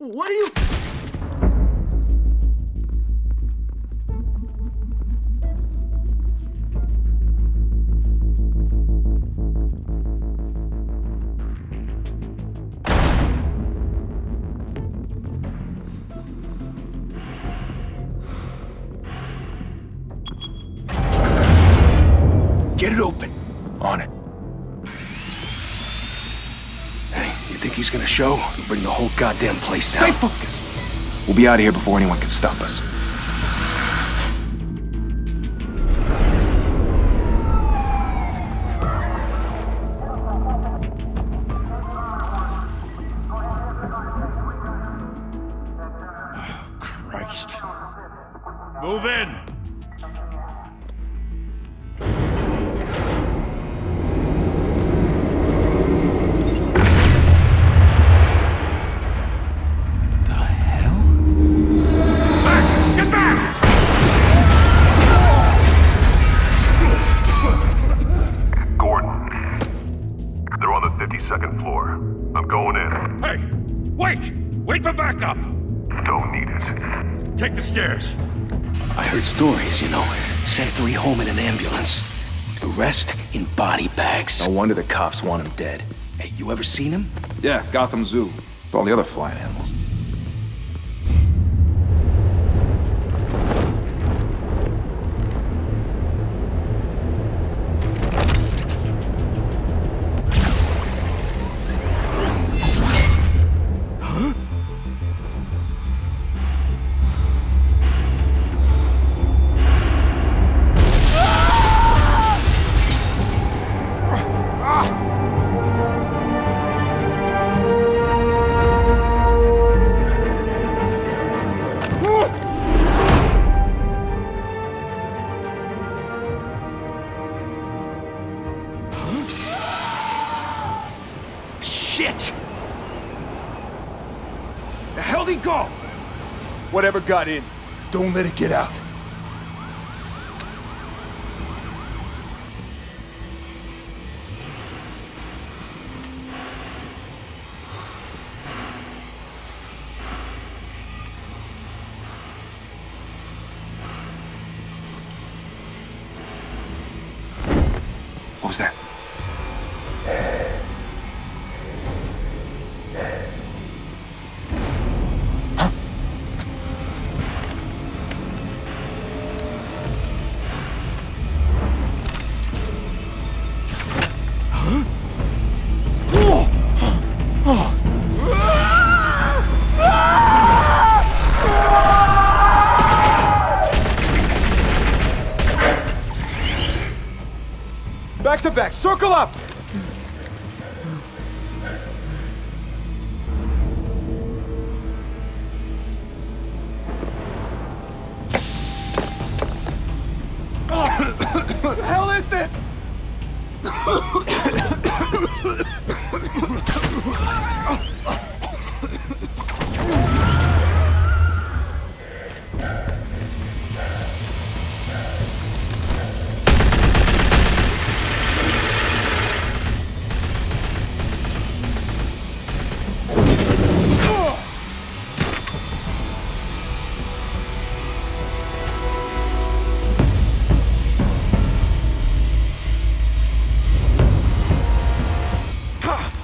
What are you... Get it open. On it. Hey, you think he's gonna show? He'll bring the whole goddamn place down. Stay focused. We'll be out of here before anyone can stop us. Oh, Christ. Move in! Second floor. I'm going in. Hey! Wait! Wait for backup! Don't need it. Take the stairs. I heard stories, you know. Sent 3 home in an ambulance. The rest in body bags. No wonder the cops want him dead. Hey, you ever seen him? Yeah, Gotham Zoo. With all the other flying animals. Shit! The hell'd he go? Whatever got in, don't let it get out. What was that? Huh? Back to back, circle up! What the hell is this?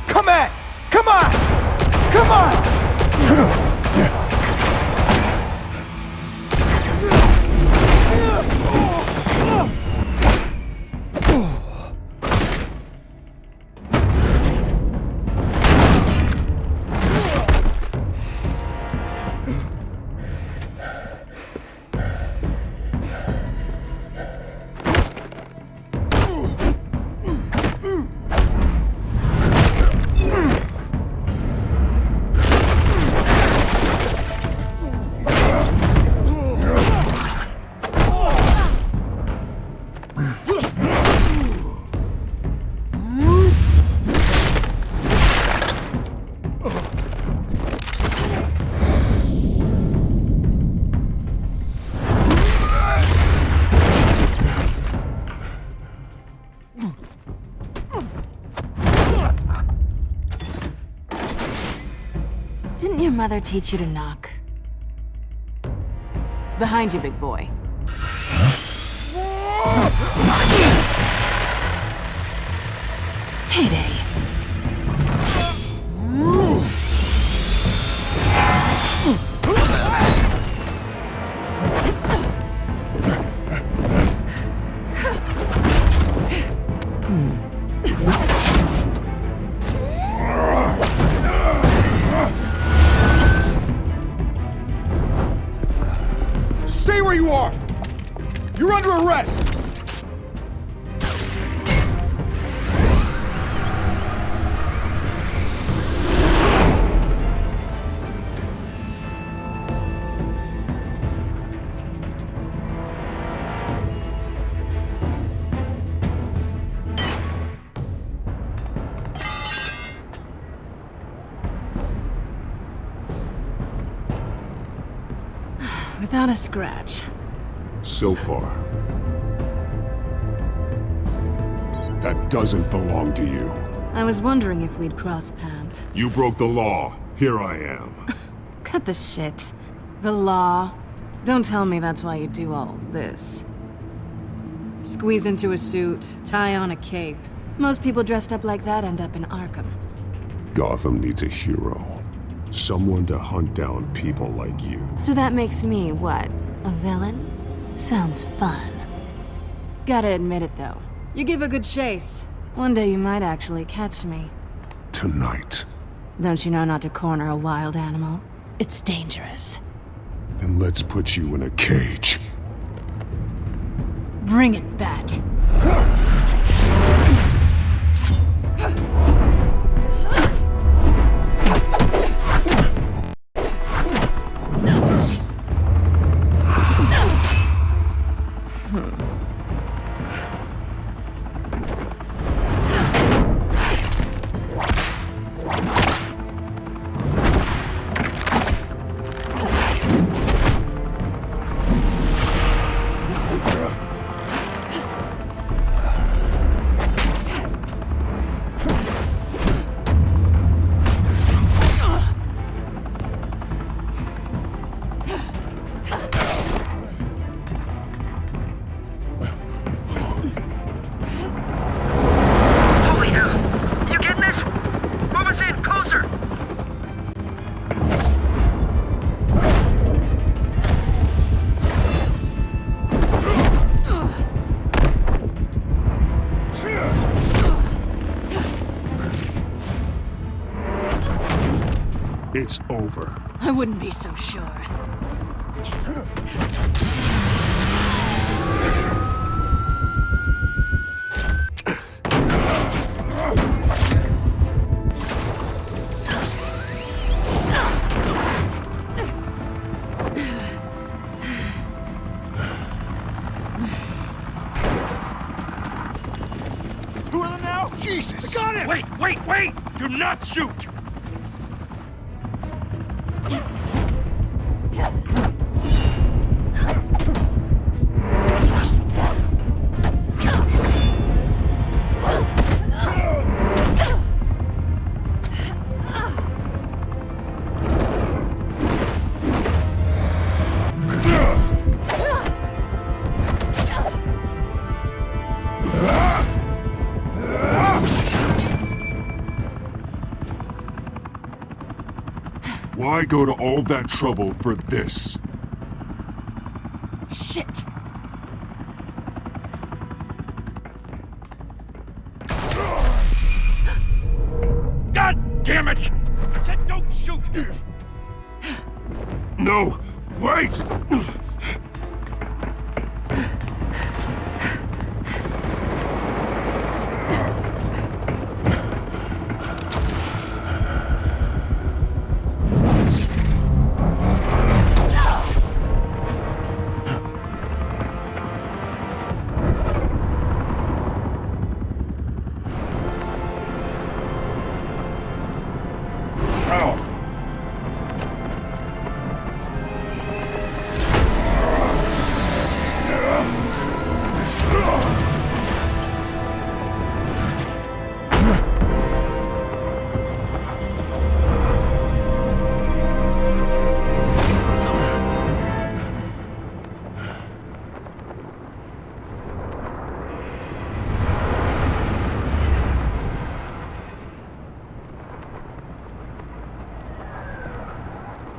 Come on! Come on! Come on! your mother teach you to knock? Behind you, big boy. Payday. Stay where you are! You're under arrest! Without a scratch. So far. That doesn't belong to you. I was wondering if we'd cross paths. You broke the law. Here I am. Cut the shit. The law. Don't tell me that's why you do all this. Squeeze into a suit, tie on a cape. Most people dressed up like that end up in Arkham. Gotham needs a hero. Someone to hunt down people like you. So that makes me, what, a villain? Sounds fun. Gotta admit it, though. You give a good chase. One day you might actually catch me. Tonight. Don't you know not to corner a wild animal? It's dangerous. Then let's put you in a cage. Bring it, Bat. It's over. I wouldn't be so sure. Two of them now? Jesus! I got it! Wait! Do not shoot! Why go to all that trouble for this? Shit! God damn it! I said don't shoot! No! Wait!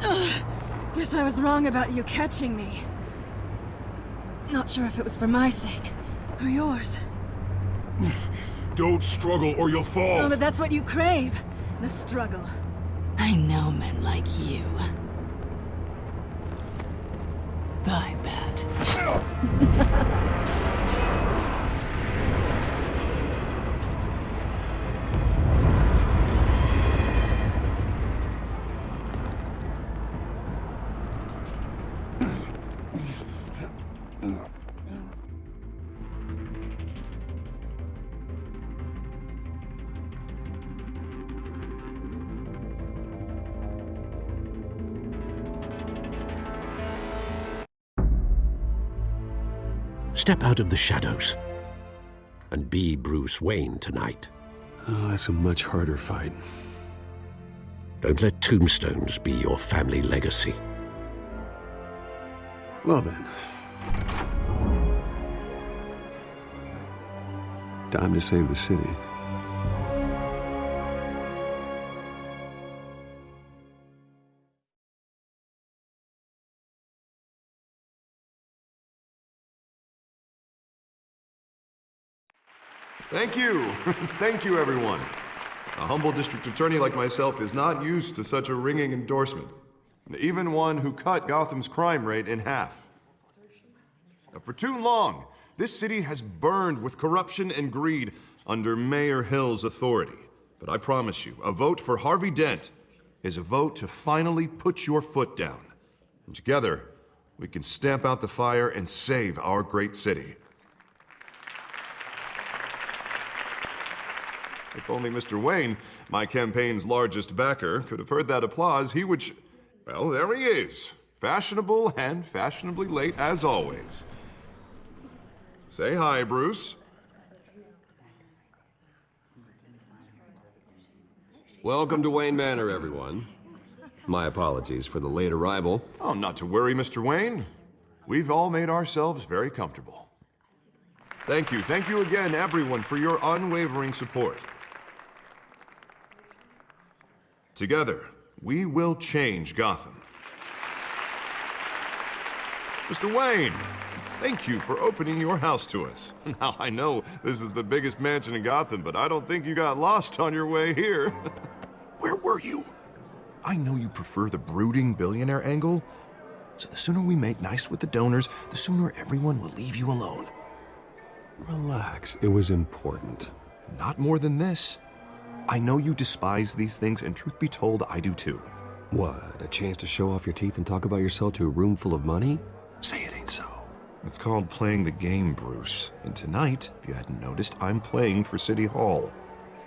Guess I was wrong about you catching me. Not sure if it was for my sake, or yours. Don't struggle or you'll fall! Oh, but that's what you crave. The struggle. I know men like you. Bye, Bat. Step out of the shadows and be Bruce Wayne tonight. Oh, that's a much harder fight. Don't let tombstones be your family legacy. Well then. Time to save the city. Thank you. Thank you, everyone. A humble district attorney like myself is not used to such a ringing endorsement. Even one who cut Gotham's crime rate in half. For too long, this city has burned with corruption and greed under Mayor Hill's authority. But I promise you, a vote for Harvey Dent is a vote to finally put your foot down. And together, we can stamp out the fire and save our great city. If only Mr. Wayne, my campaign's largest backer, could have heard that applause, he would well, there he is. Fashionable and fashionably late as always. Say hi, Bruce. Welcome to Wayne Manor, everyone. My apologies for the late arrival. Oh, not to worry, Mr. Wayne. We've all made ourselves very comfortable. Thank you again, everyone, for your unwavering support. Together, we will change Gotham. Mr. Wayne, thank you for opening your house to us. Now, I know this is the biggest mansion in Gotham, but I don't think you got lost on your way here. Where were you? I know you prefer the brooding billionaire angle, so the sooner we make nice with the donors, the sooner everyone will leave you alone. Relax, it was important. Not more than this. I know you despise these things, and truth be told, I do too. What, a chance to show off your teeth and talk about yourself to a room full of money? Say it ain't so. It's called playing the game, Bruce. And tonight, if you hadn't noticed, I'm playing for City Hall.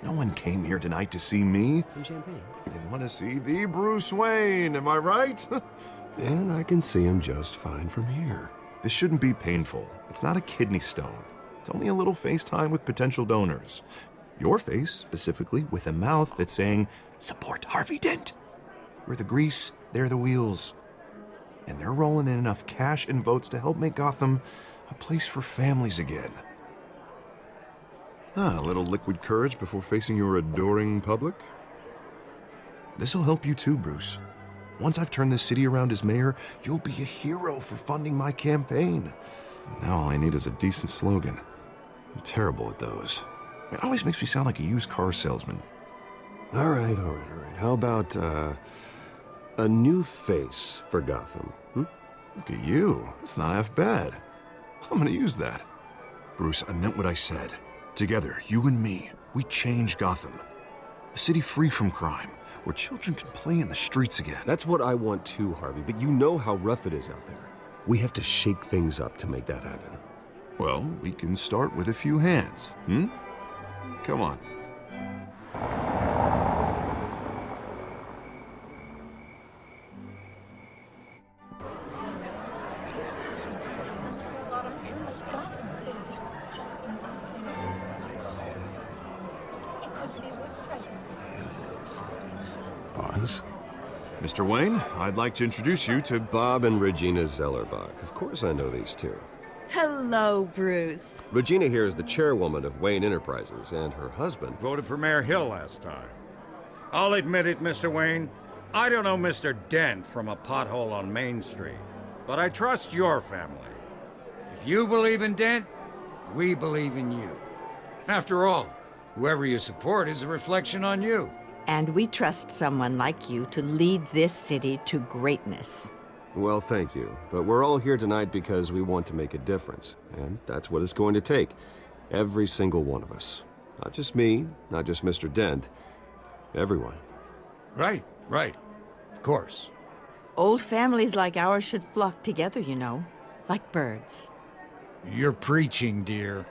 No one came here tonight to see me. Some champagne. They want to see the Bruce Wayne, am I right? And I can see him just fine from here. This shouldn't be painful. It's not a kidney stone. It's only a little FaceTime with potential donors. Your face, specifically, with a mouth that's saying, support Harvey Dent. We're the grease, they're the wheels. And they're rolling in enough cash and votes to help make Gotham a place for families again. A little liquid courage before facing your adoring public. This'll help you too, Bruce. Once I've turned this city around as mayor, you'll be a hero for funding my campaign. Now all I need is a decent slogan. I'm terrible at those. It always makes me sound like a used car salesman. All right. How about, a new face for Gotham, Look at you. That's not half bad. I'm gonna use that. Bruce, I meant what I said. Together, you and me, we change Gotham. A city free from crime, where children can play in the streets again. That's what I want too, Harvey, but you know how rough it is out there. We have to shake things up to make that happen. Well, we can start with a few hands, Come on. Boss? Mr. Wayne, I'd like to introduce you to Bob and Regina Zellerbach. Of course I know these two. Hello, Bruce. Regina here is the chairwoman of Wayne Enterprises, and her husband... Voted for Mayor Hill last time. I'll admit it, Mr. Wayne. I don't know Mr. Dent from a pothole on Main Street, but I trust your family. If you believe in Dent, we believe in you. After all, whoever you support is a reflection on you. And we trust someone like you to lead this city to greatness. Well, thank you. But we're all here tonight because we want to make a difference. And that's what it's going to take. Every single one of us. Not just me, not just Mr. Dent. Everyone. Right. Of course. Old families like ours should flock together, you know. Like birds. You're preaching, dear.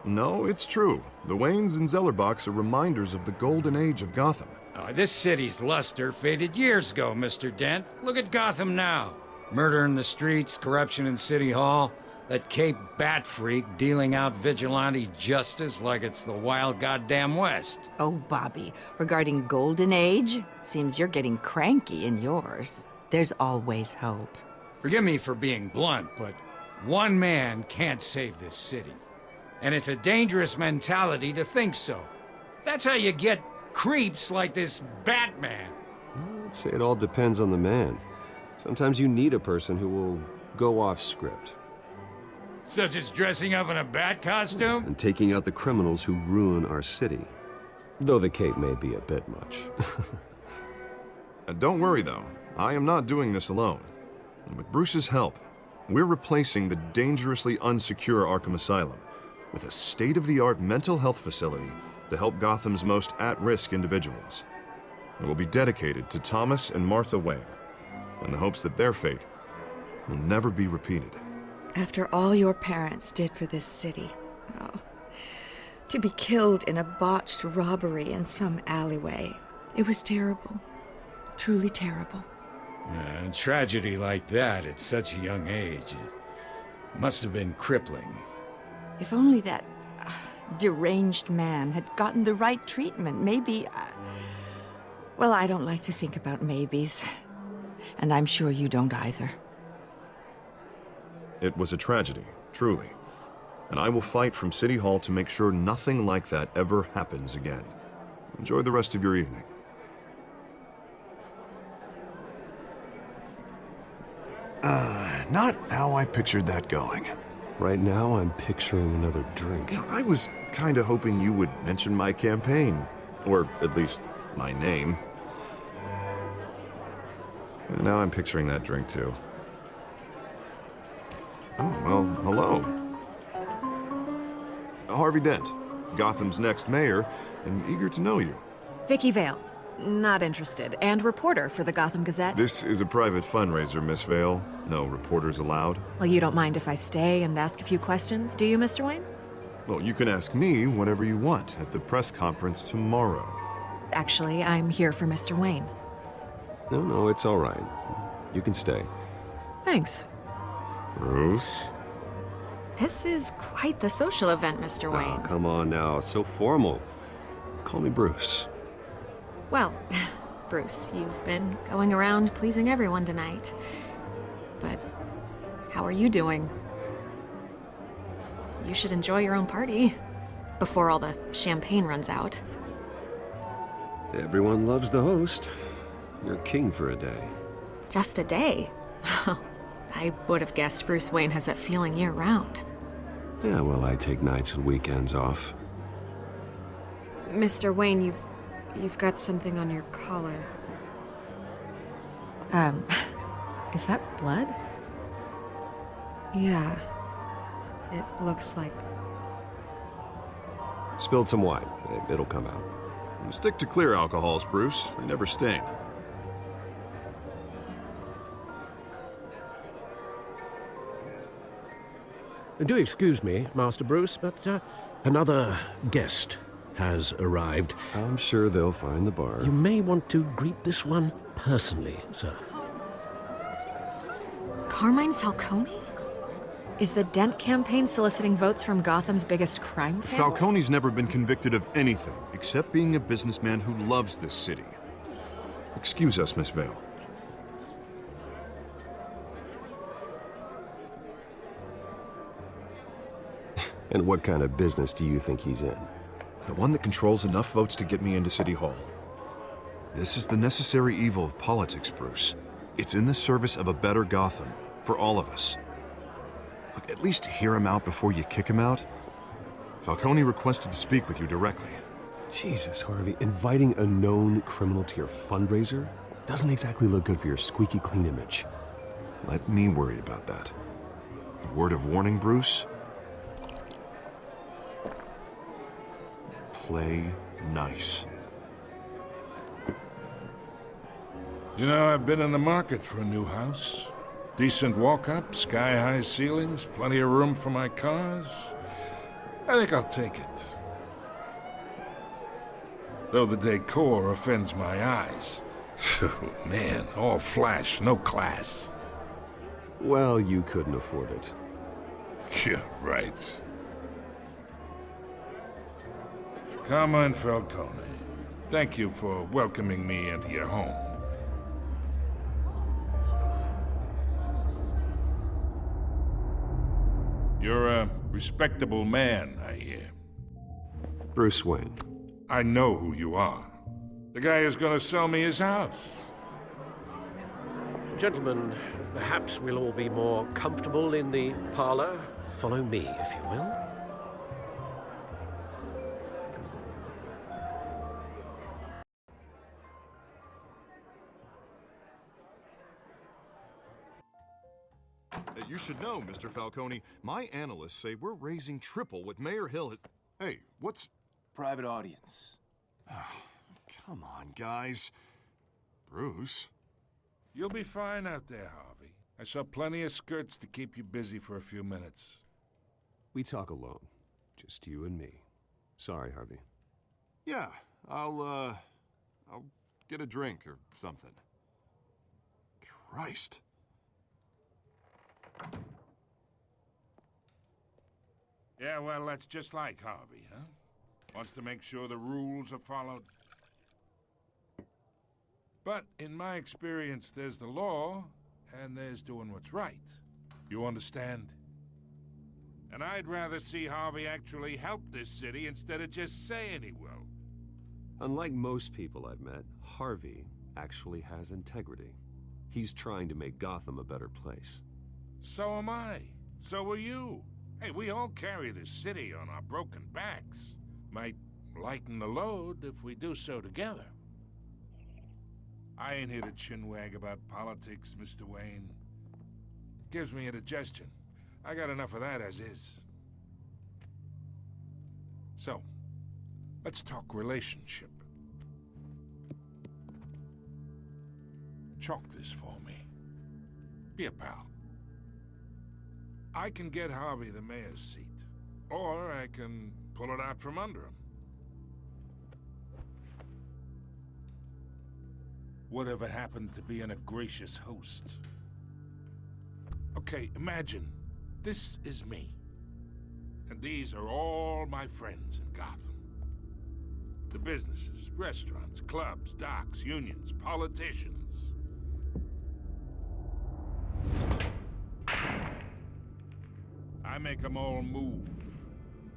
No, it's true. The Waynes and Zellerbachs are reminders of the golden age of Gotham. This city's luster faded years ago, Mr. Dent. Look at Gotham now. Murder in the streets, corruption in City Hall, that Cape Bat freak dealing out vigilante justice like it's the wild goddamn West. Oh, Bobby, regarding Golden Age, seems you're getting cranky in yours. There's always hope. Forgive me for being blunt, but one man can't save this city. And it's a dangerous mentality to think so. That's how you get creeps like this Batman. I'd say it all depends on the man. Sometimes you need a person who will go off script. Such as dressing up in a bat costume? And taking out the criminals who ruin our city. Though the cape may be a bit much. Don't worry, though. I am not doing this alone. And with Bruce's help, we're replacing the dangerously unsecure Arkham Asylum with a state-of-the-art mental health facility to help Gotham's most at-risk individuals. It will be dedicated to Thomas and Martha Wayne, in the hopes that their fate will never be repeated. After all your parents did for this city, to be killed in a botched robbery in some alleyway, it was terrible. Truly terrible. A tragedy like that at such a young age, it must have been crippling. If only that deranged man had gotten the right treatment, maybe... Well, I don't like to think about maybes. And I'm sure you don't either. It was a tragedy, truly. And I will fight from City Hall to make sure nothing like that ever happens again. Enjoy the rest of your evening. Not how I pictured that going. Right now, I'm picturing another drink. Yeah, I was kinda hoping you would mention my campaign. Or at least, my name. And now I'm picturing that drink, too. Oh, well, hello. Harvey Dent, Gotham's next mayor, and eager to know you. Vicky Vale. Not interested. And reporter for the Gotham Gazette. This is a private fundraiser, Miss Vale. No reporters allowed. Well, you don't mind if I stay and ask a few questions, do you, Mr. Wayne? Well, you can ask me whatever you want at the press conference tomorrow. Actually, I'm here for Mr. Wayne. No, it's all right. You can stay. Thanks. Bruce? This is quite the social event, Mr. Wayne. Oh, come on now. So formal. Call me Bruce. Well, Bruce, you've been going around pleasing everyone tonight. But how are you doing? You should enjoy your own party before all the champagne runs out. Everyone loves the host. You're king for a day. Just a day? I would have guessed Bruce Wayne has that feeling year-round. Yeah, well, I take nights and weekends off. Mr. Wayne, you've got something on your collar. Is that blood? Yeah. It looks like... Spilled some wine. It'll come out. Stick to clear alcohols, Bruce. They never stain. Do excuse me, Master Bruce, but another guest has arrived. I'm sure they'll find the bar. You may want to greet this one personally, sir. Carmine Falcone? Is the Dent campaign soliciting votes from Gotham's biggest crime family? Falcone's never been convicted of anything except being a businessman who loves this city. Excuse us, Miss Vale. And what kind of business do you think he's in? The one that controls enough votes to get me into City Hall. This is the necessary evil of politics, Bruce. It's in the service of a better Gotham, for all of us. Look, at least hear him out before you kick him out. Falcone requested to speak with you directly. Jesus, Harvey, inviting a known criminal to your fundraiser doesn't exactly look good for your squeaky clean image. Let me worry about that. A word of warning, Bruce? Play nice. You know, I've been in the market for a new house. Decent walk-up, sky-high ceilings, plenty of room for my cars. I think I'll take it. Though the decor offends my eyes. Oh, man, all flash, no class. Well, you couldn't afford it. Yeah, right. Carmine Falcone, thank you for welcoming me into your home. You're a respectable man, I hear. Bruce Wayne. I know who you are. The guy who's gonna sell me his house. Gentlemen, perhaps we'll all be more comfortable in the parlor. Follow me, if you will. You should know, Mr. Falcone, my analysts say we're raising triple what Mayor Hill had... Hey, what's... Private audience. Come on, guys. Bruce? You'll be fine out there, Harvey. I saw plenty of skirts to keep you busy for a few minutes. We talk alone. Just you and me. Sorry, Harvey. Yeah, I'll get a drink or something. Christ. Yeah, well, that's just like Harvey, huh? Wants to make sure the rules are followed. But in my experience, there's the law, and there's doing what's right. You understand? And I'd rather see Harvey actually help this city instead of just saying he will. Unlike most people I've met, Harvey actually has integrity. He's trying to make Gotham a better place. So am I. So are you. Hey, we all carry this city on our broken backs. Might lighten the load if we do so together. I ain't here to chinwag about politics, Mr. Wayne. Gives me indigestion. I got enough of that as is. So, let's talk relationship. Chalk this for me. Be a pal. I can get Harvey the mayor's seat, or I can pull it out from under him. Whatever happened to being a gracious host? Okay, imagine this is me, and these are all my friends in Gotham. The businesses, restaurants, clubs, docks, unions, politicians. I make them all move,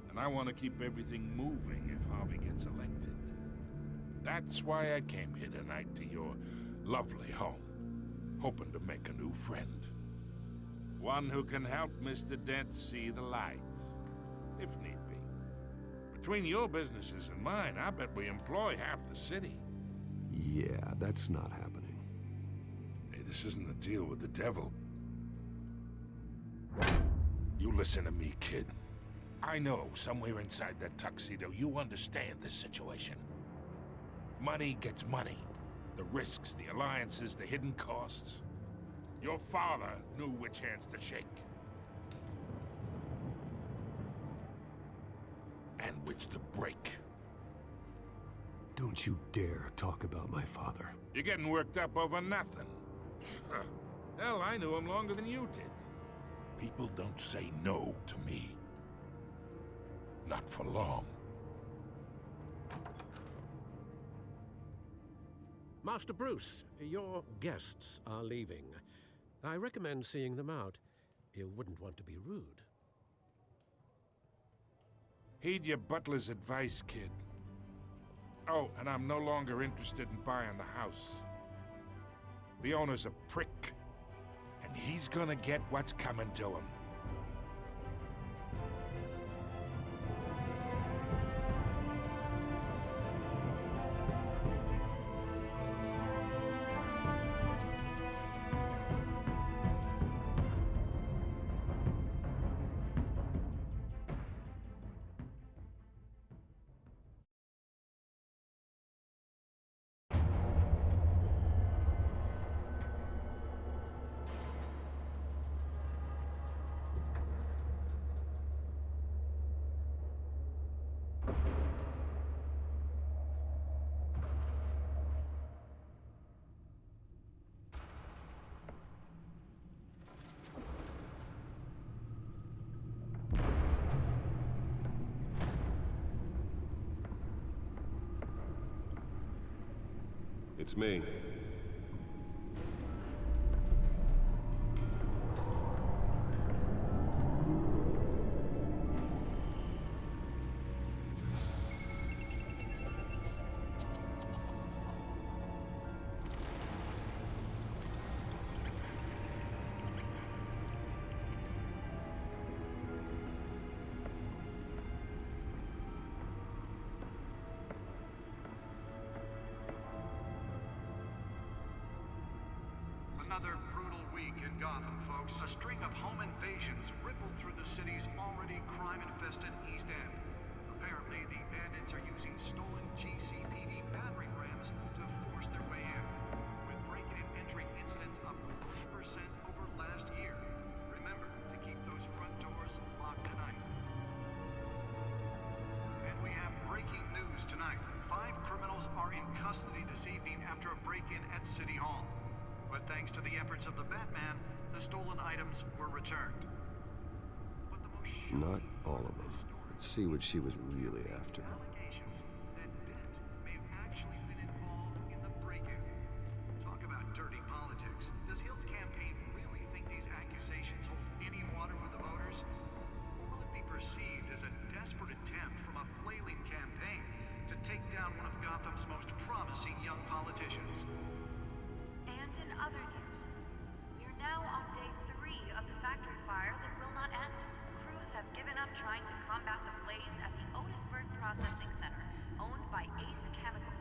and I want to keep everything moving if Harvey gets elected. That's why I came here tonight to your lovely home, hoping to make a new friend. One who can help Mr. Dent see the light, if need be. Between your businesses and mine, I bet we employ half the city. Yeah, that's not happening. Hey, this isn't a deal with the devil. You listen to me, kid. I know somewhere inside that tuxedo you understand this situation. Money gets money. The risks, the alliances, the hidden costs. Your father knew which hands to shake. And which to break. Don't you dare talk about my father. You're getting worked up over nothing. Hell, I knew him longer than you did. People don't say no to me. Not for long. Master Bruce, your guests are leaving. I recommend seeing them out. You wouldn't want to be rude. Heed your butler's advice, kid. Oh, and I'm no longer interested in buying the house. The owner's a prick, and he's gonna get what's coming to him. It's me. Another brutal week in Gotham, folks. A string of home invasions rippled through the city's already crime-infested East End. Apparently, the bandits are using stolen GCPD battering rams to force their way in, with break-in and entry incidents up 40% over last year. Remember to keep those front doors locked tonight. And we have breaking news tonight. 5 criminals are in custody this evening after a break-in at City Hall. But thanks to the efforts of the Batman, the stolen items were returned. But the most Not all of them. Let's see what she was really after. allegations that Dent may have actually been involved in the break-in. Talk about dirty politics. Does Hill's campaign really think these accusations hold any water with the voters? Or will it be perceived as a desperate attempt from a flailing campaign to take down one of Gotham's most promising young politicians? And in other news, we are now on day 3 of the factory fire that will not end. Crews have given up trying to combat the blaze at the Otisburg Processing Center, owned by Ace Chemical.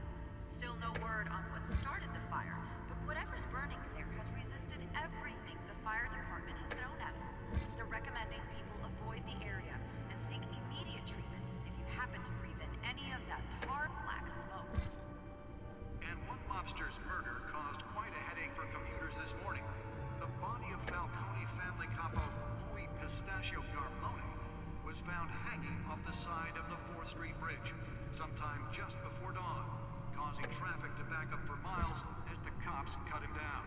Still no word on what started the fire, but whatever's burning in there has resisted everything the fire department has thrown at it. They're recommending people avoid the area and seek immediate treatment if you happen to breathe in any of that tar black smoke. And one mobster's murder caused quite a headache for commuters this morning. The body of Falcone family capo Louis Pistachio Garmone was found hanging off the side of the 4th Street Bridge sometime just before dawn, causing traffic to back up for miles as the cops cut him down.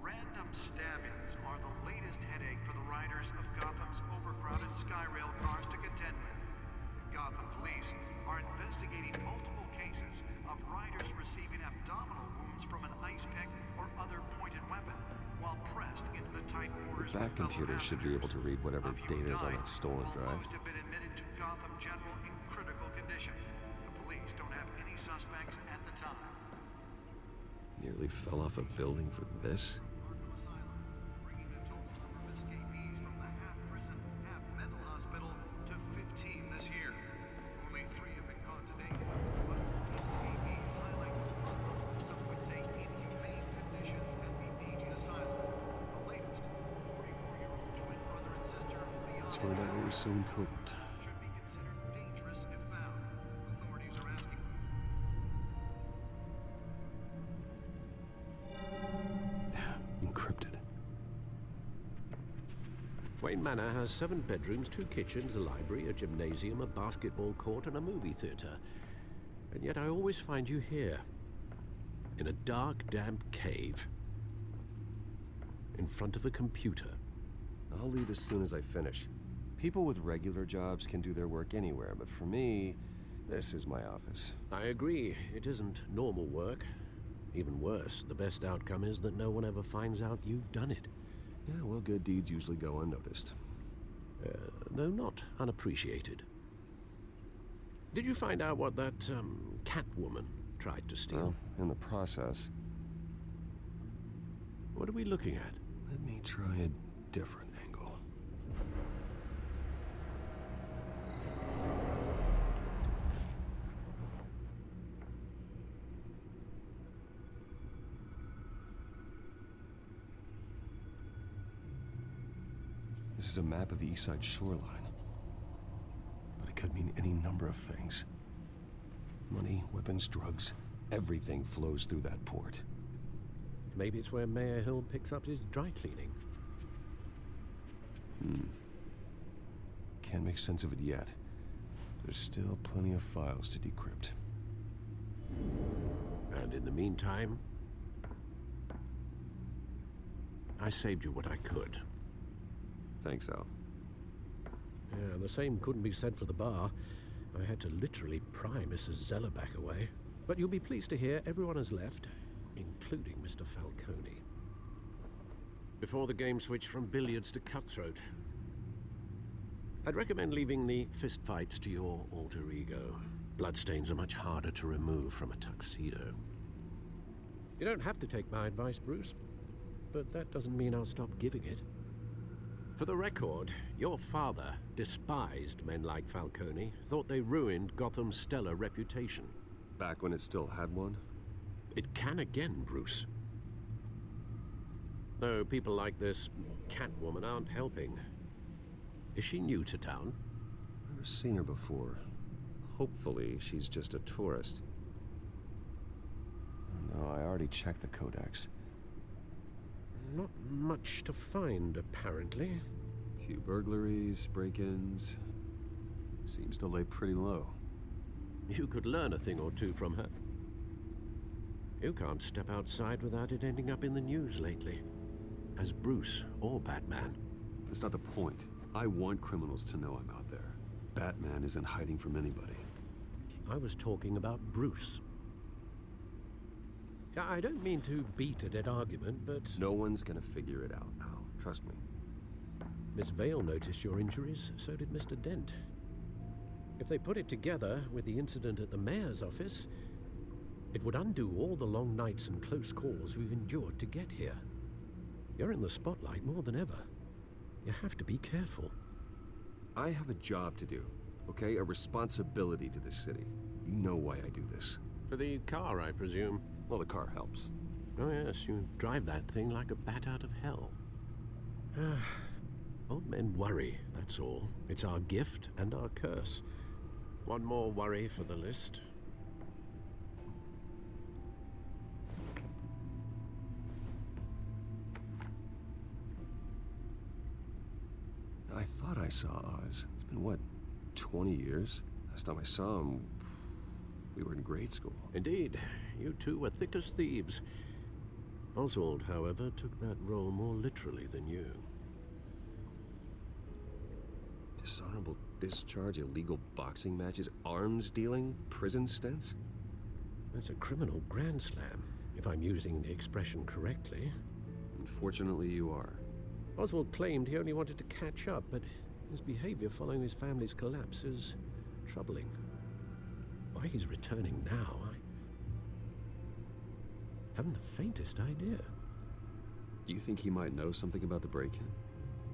Random stabbings are the latest headache for the riders of Gotham's overcrowded Skyrail cars to contend with. Gotham police are investigating multiple cases of riders receiving abdominal wounds from an ice pick or other pointed weapon while pressed into the tight quarters The back of fellow computer should be able to read whatever data is on that stolen drive. Most have been admitted to Gotham General in critical condition. The police don't have any suspects at the time. Nearly fell off a building for this? Bringing the total number of escapees from the half-prison, half-mental hospital to 15 this year. Only 3 have been caught to date, but all the escapees highlight the brutal, some would say inhumane conditions at the aging asylum. The latest, 44-year-old twin brother and sister, Leon Let's find out what was so important. should be considered dangerous if found. Authorities are asking. Encrypted. Wayne Manor has 7 bedrooms, 2 kitchens, a library, a gymnasium, a basketball court, and a movie theater. And yet I always find you here, in a dark, damp cave, in front of a computer. I'll leave as soon as I finish. People with regular jobs can do their work anywhere, but for me, this is my office. I agree, it isn't normal work. Even worse, the best outcome is that no one ever finds out you've done it. Yeah, well, good deeds usually go unnoticed. though not unappreciated. Did you find out what that Catwoman tried to steal? Well, in the process. What are we looking at? Let me try a different angle. This is a map of the East Side shoreline. But it could mean any number of things. Money, weapons, drugs, everything flows through that port. Maybe it's where Mayor Hill picks up his dry cleaning. Can't make sense of it yet. There's still plenty of files to decrypt. And in the meantime, I saved you what I could. Thanks, Al. Yeah, the same couldn't be said for the bar. I had to literally pry Mrs. Zeller back away. But you'll be pleased to hear everyone has left, including Mr. Falcone. Before the game switched from billiards to cutthroat, I'd recommend leaving the fistfights to your alter ego. Bloodstains are much harder to remove from a tuxedo. You don't have to take my advice, Bruce, but that doesn't mean I'll stop giving it. For the record, your father despised men like Falcone, thought they ruined Gotham's stellar reputation. Back when it still had one? It can again, Bruce. Though people like this Catwoman aren't helping. Is she new to town? Never seen her before. Hopefully, she's just a tourist. No, I already checked the codex. Not much to find, apparently. Few burglaries, break-ins. Seems to lay pretty low. You could learn a thing or two from her. You can't step outside without it ending up in the news lately. As Bruce or Batman. That's not the point. I want criminals to know I'm out there. Batman isn't hiding from anybody. I was talking about Bruce. I don't mean to beat a dead argument, but... No one's gonna figure it out, Al. Trust me. Miss Vale noticed your injuries, so did Mr. Dent. If they put it together with the incident at the mayor's office, it would undo all the long nights and close calls we've endured to get here. You're in the spotlight more than ever. You have to be careful. I have a job to do, okay? A responsibility to this city. You know why I do this. For the car, I presume. Well, the car helps. Oh yes, you drive that thing like a bat out of hell. Old men worry, that's all. It's our gift and our curse. One more worry for the list. I thought I saw Oz. It's been, what, 20 years? Last time I saw him, we were in grade school. Indeed. You two were thick as thieves. Oswald, however, took that role more literally than you. Dishonorable discharge, illegal boxing matches, arms dealing, prison stints? That's a criminal grand slam, if I'm using the expression correctly. Unfortunately, you are. Oswald claimed he only wanted to catch up, but his behavior following his family's collapse is troubling. Why he's returning now, I haven't the faintest idea. Do you think he might know something about the break-in?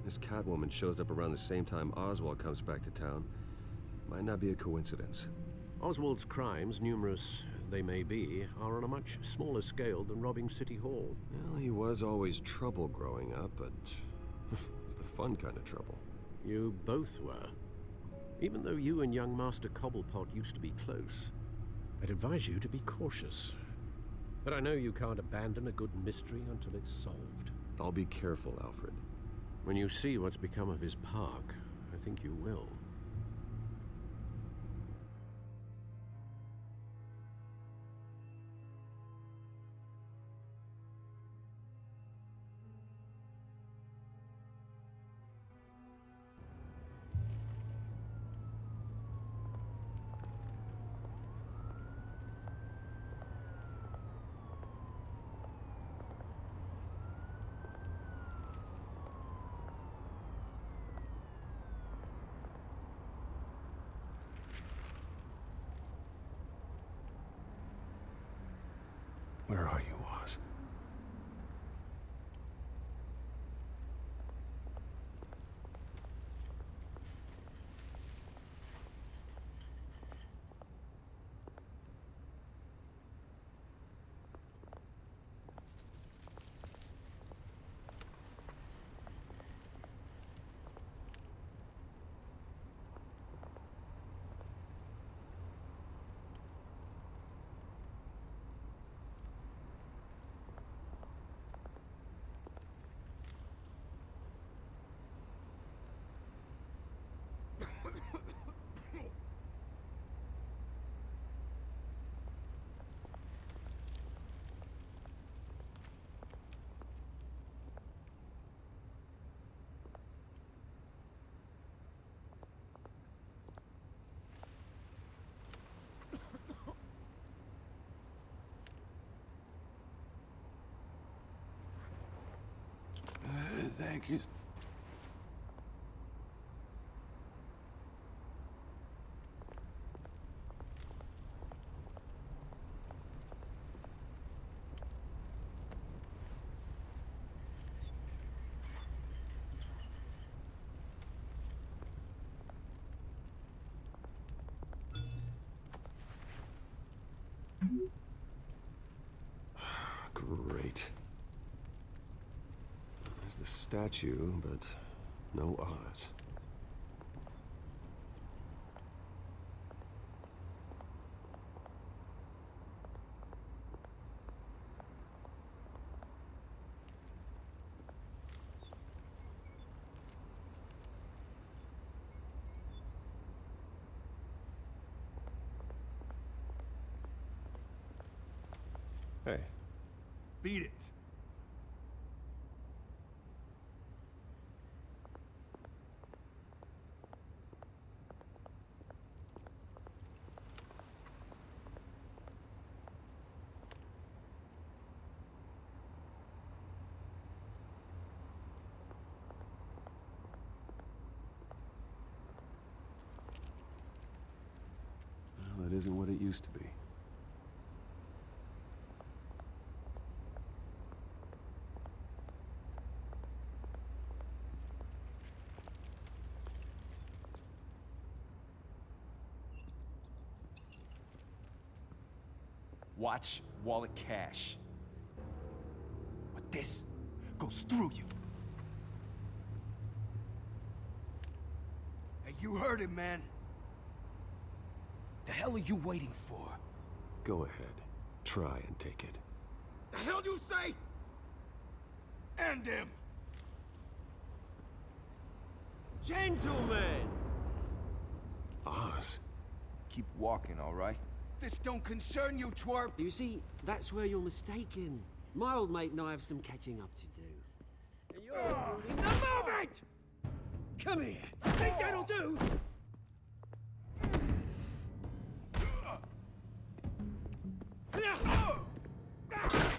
This Catwoman shows up around the same time Oswald comes back to town. Might not be a coincidence. Oswald's crimes, numerous they may be, are on a much smaller scale than robbing City Hall. Well, he was always trouble growing up, but it's the fun kind of trouble. You both were. Even though you and young Master Cobblepot used to be close, I'd advise you to be cautious. But I know you can't abandon a good mystery until it's solved. I'll be careful, Alfred. When you see what's become of his park, I think you will. Where are you, Oz? Thank you. Great. There's the statue, but no Oz. Hey. Beat it. Well, that isn't what it used to be. Watch wallet cash. But this goes through you. Hey, you heard him, man. The hell are you waiting for? Go ahead. Try and take it. The hell do you say? End him! Gentlemen! Oz. Keep walking, all right? This don't concern you, twerp! You see, that's where you're mistaken. My old mate and I have some catching up to do. And you're ruining the moment! Come here! Think that'll do?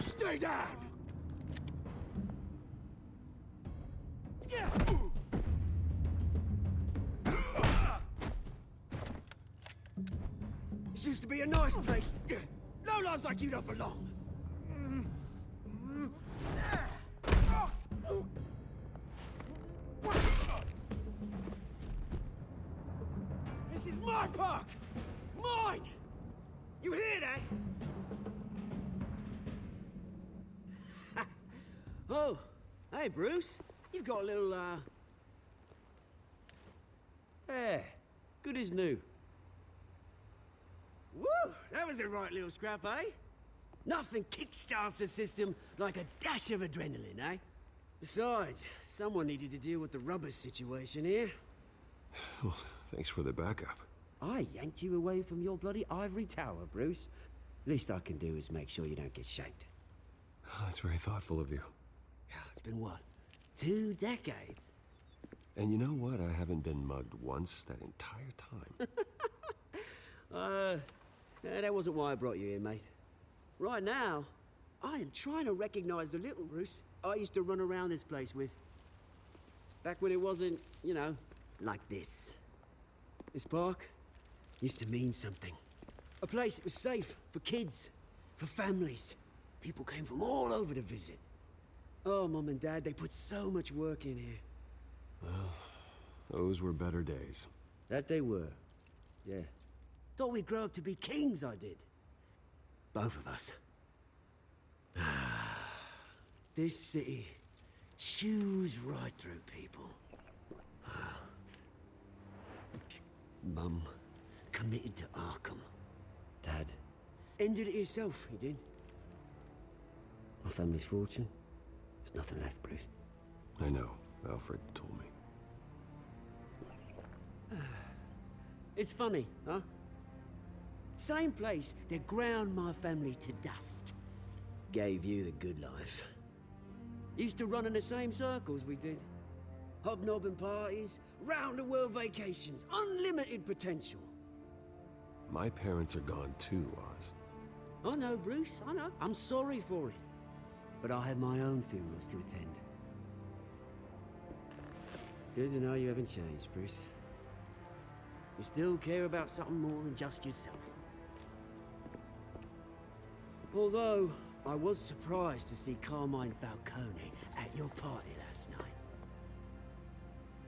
Stay down! This used to be a nice place. No lives like you don't belong. This is my park! Mine! You hear that? Oh, hey, Bruce. You've got a little, There. Good as new. Woo! That was a right little scrap, eh? Nothing kickstarts the system like a dash of adrenaline, eh? Besides, someone needed to deal with the rubber situation here. Well, thanks for the backup. I yanked you away from your bloody ivory tower, Bruce. Least I can do is make sure you don't get shanked. Oh, that's very thoughtful of you. It's been what? 2 decades? And you know what? I haven't been mugged once that entire time. That wasn't why I brought you here, mate. Right now, I am trying to recognize the little Bruce I used to run around this place with. Back when it wasn't, you know, like this. This park used to mean something. A place that was safe for kids, for families. People came from all over to visit. Oh, Mum and Dad, they put so much work in here. Well, those were better days. That they were. Yeah. Thought we'd grow up to be kings, I did. Both of us. This city chews right through people. Mum committed to Arkham. Dad ended it himself, he did. My family's fortune. There's nothing left, Bruce. I know. Alfred told me. It's funny, huh? Same place that ground my family to dust. Gave you the good life. Used to run in the same circles we did. Hobnobbing parties, round-the-world vacations, unlimited potential. My parents are gone too, Oz. I know, Bruce, I know. I'm sorry for it. But I have my own funerals to attend. Good to know you haven't changed, Bruce. You still care about something more than just yourself. Although, I was surprised to see Carmine Falcone at your party last night.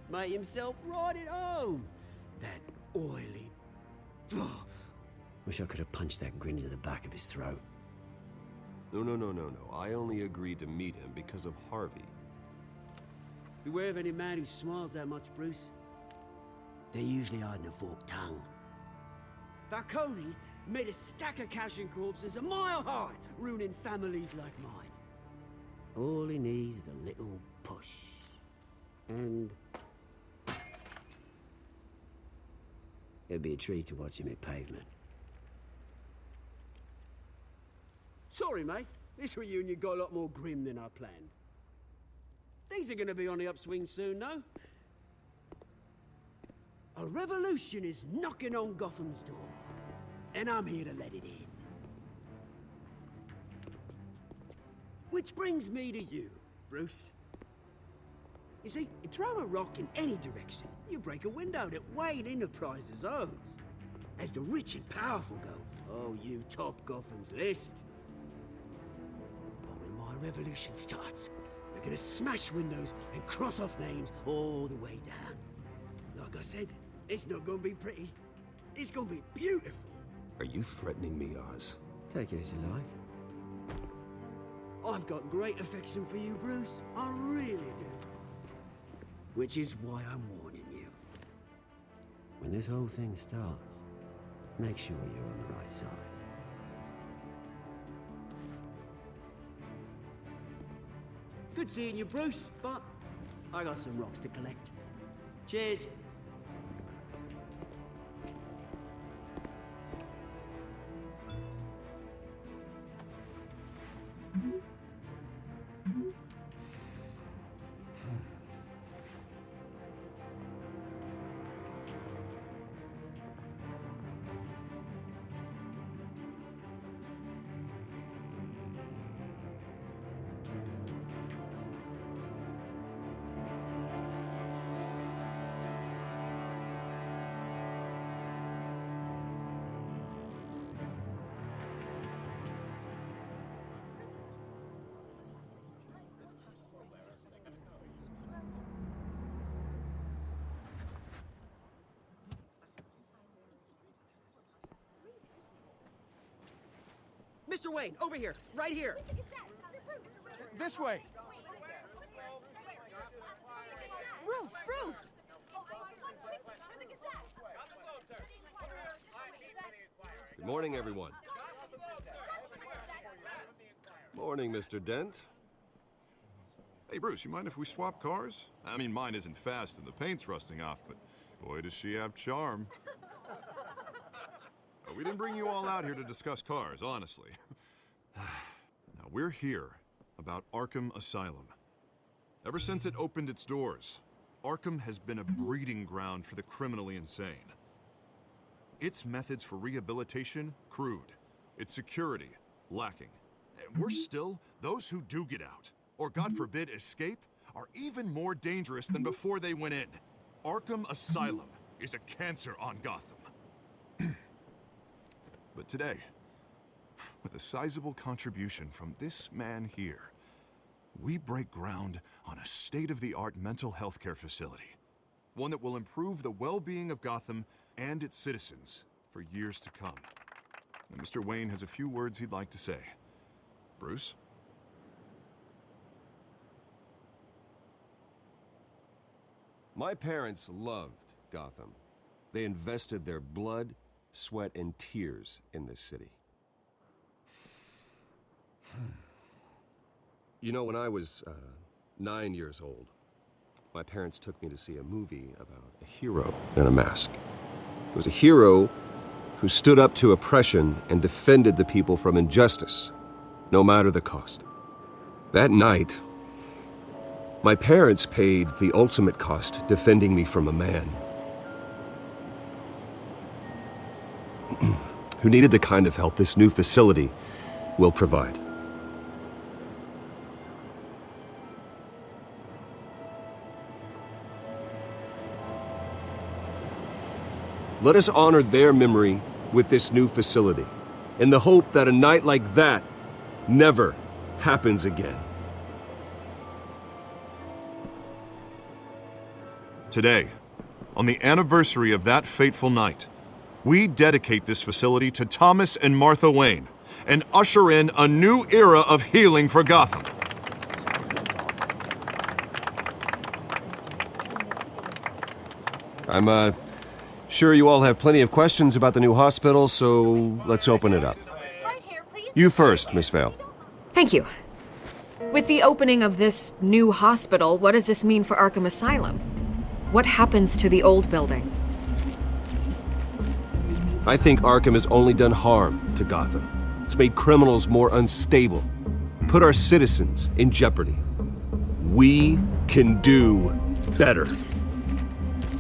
Made himself right at home. That oily... Wish I could have punched that grin into the back of his throat. No. I only agreed to meet him because of Harvey. Beware of any man who smiles that much, Bruce. They're usually hiding a forked tongue. Falcone made a stack of cash and corpses a mile high, ruining families like mine. All he needs is a little push. And... it'd be a treat to watch him hit pavement. Sorry, mate. This reunion got a lot more grim than I planned. Things are gonna be on the upswing soon, no? A revolution is knocking on Gotham's door, and I'm here to let it in. Which brings me to you, Bruce. You see, you throw a rock in any direction, you break a window that Wayne Enterprises owns. As the rich and powerful go, oh, you top Gotham's list. But when my revolution starts, we're gonna smash windows and cross off names all the way down. Like I said, it's not gonna be pretty. It's gonna be beautiful. Are you threatening me, Oz? Take it as you like. I've got great affection for you, Bruce. I really do. Which is why I'm warning you. When this whole thing starts, make sure you're on the right side. Good seeing you, Bruce, but I got some rocks to collect. Cheers. Mr. Wayne, over here, right here. This way. Bruce! Good morning, everyone. Morning, Mr. Dent. Hey, Bruce, you mind if we swap cars? I mean, mine isn't fast and the paint's rusting off, but boy, does she have charm. We didn't bring you all out here to discuss cars, honestly. Now, we're here about Arkham Asylum. Ever since it opened its doors, Arkham has been a breeding ground for the criminally insane. Its methods for rehabilitation, crude. Its security, lacking. And worse still, those who do get out, or God forbid escape, are even more dangerous than before they went in. Arkham Asylum is a cancer on Gotham. But today, with a sizable contribution from this man here, we break ground on a state-of-the-art mental health care facility. One that will improve the well-being of Gotham and its citizens for years to come. And Mr. Wayne has a few words he'd like to say. Bruce? My parents loved Gotham. They invested their blood, sweat, and tears in this city. You know, when I was 9 years old, my parents took me to see a movie about a hero in a mask. It was a hero who stood up to oppression and defended the people from injustice, no matter the cost. That night, my parents paid the ultimate cost defending me from a man who needed the kind of help this new facility will provide. Let us honor their memory with this new facility, in the hope that a night like that never happens again. Today, on the anniversary of that fateful night, we dedicate this facility to Thomas and Martha Wayne and usher in a new era of healing for Gotham. I'm sure you all have plenty of questions about the new hospital, so let's open it up. You first, Miss Vale. Thank you. With the opening of this new hospital, what does this mean for Arkham Asylum? What happens to the old building? I think Arkham has only done harm to Gotham. It's made criminals more unstable, put our citizens in jeopardy. We can do better.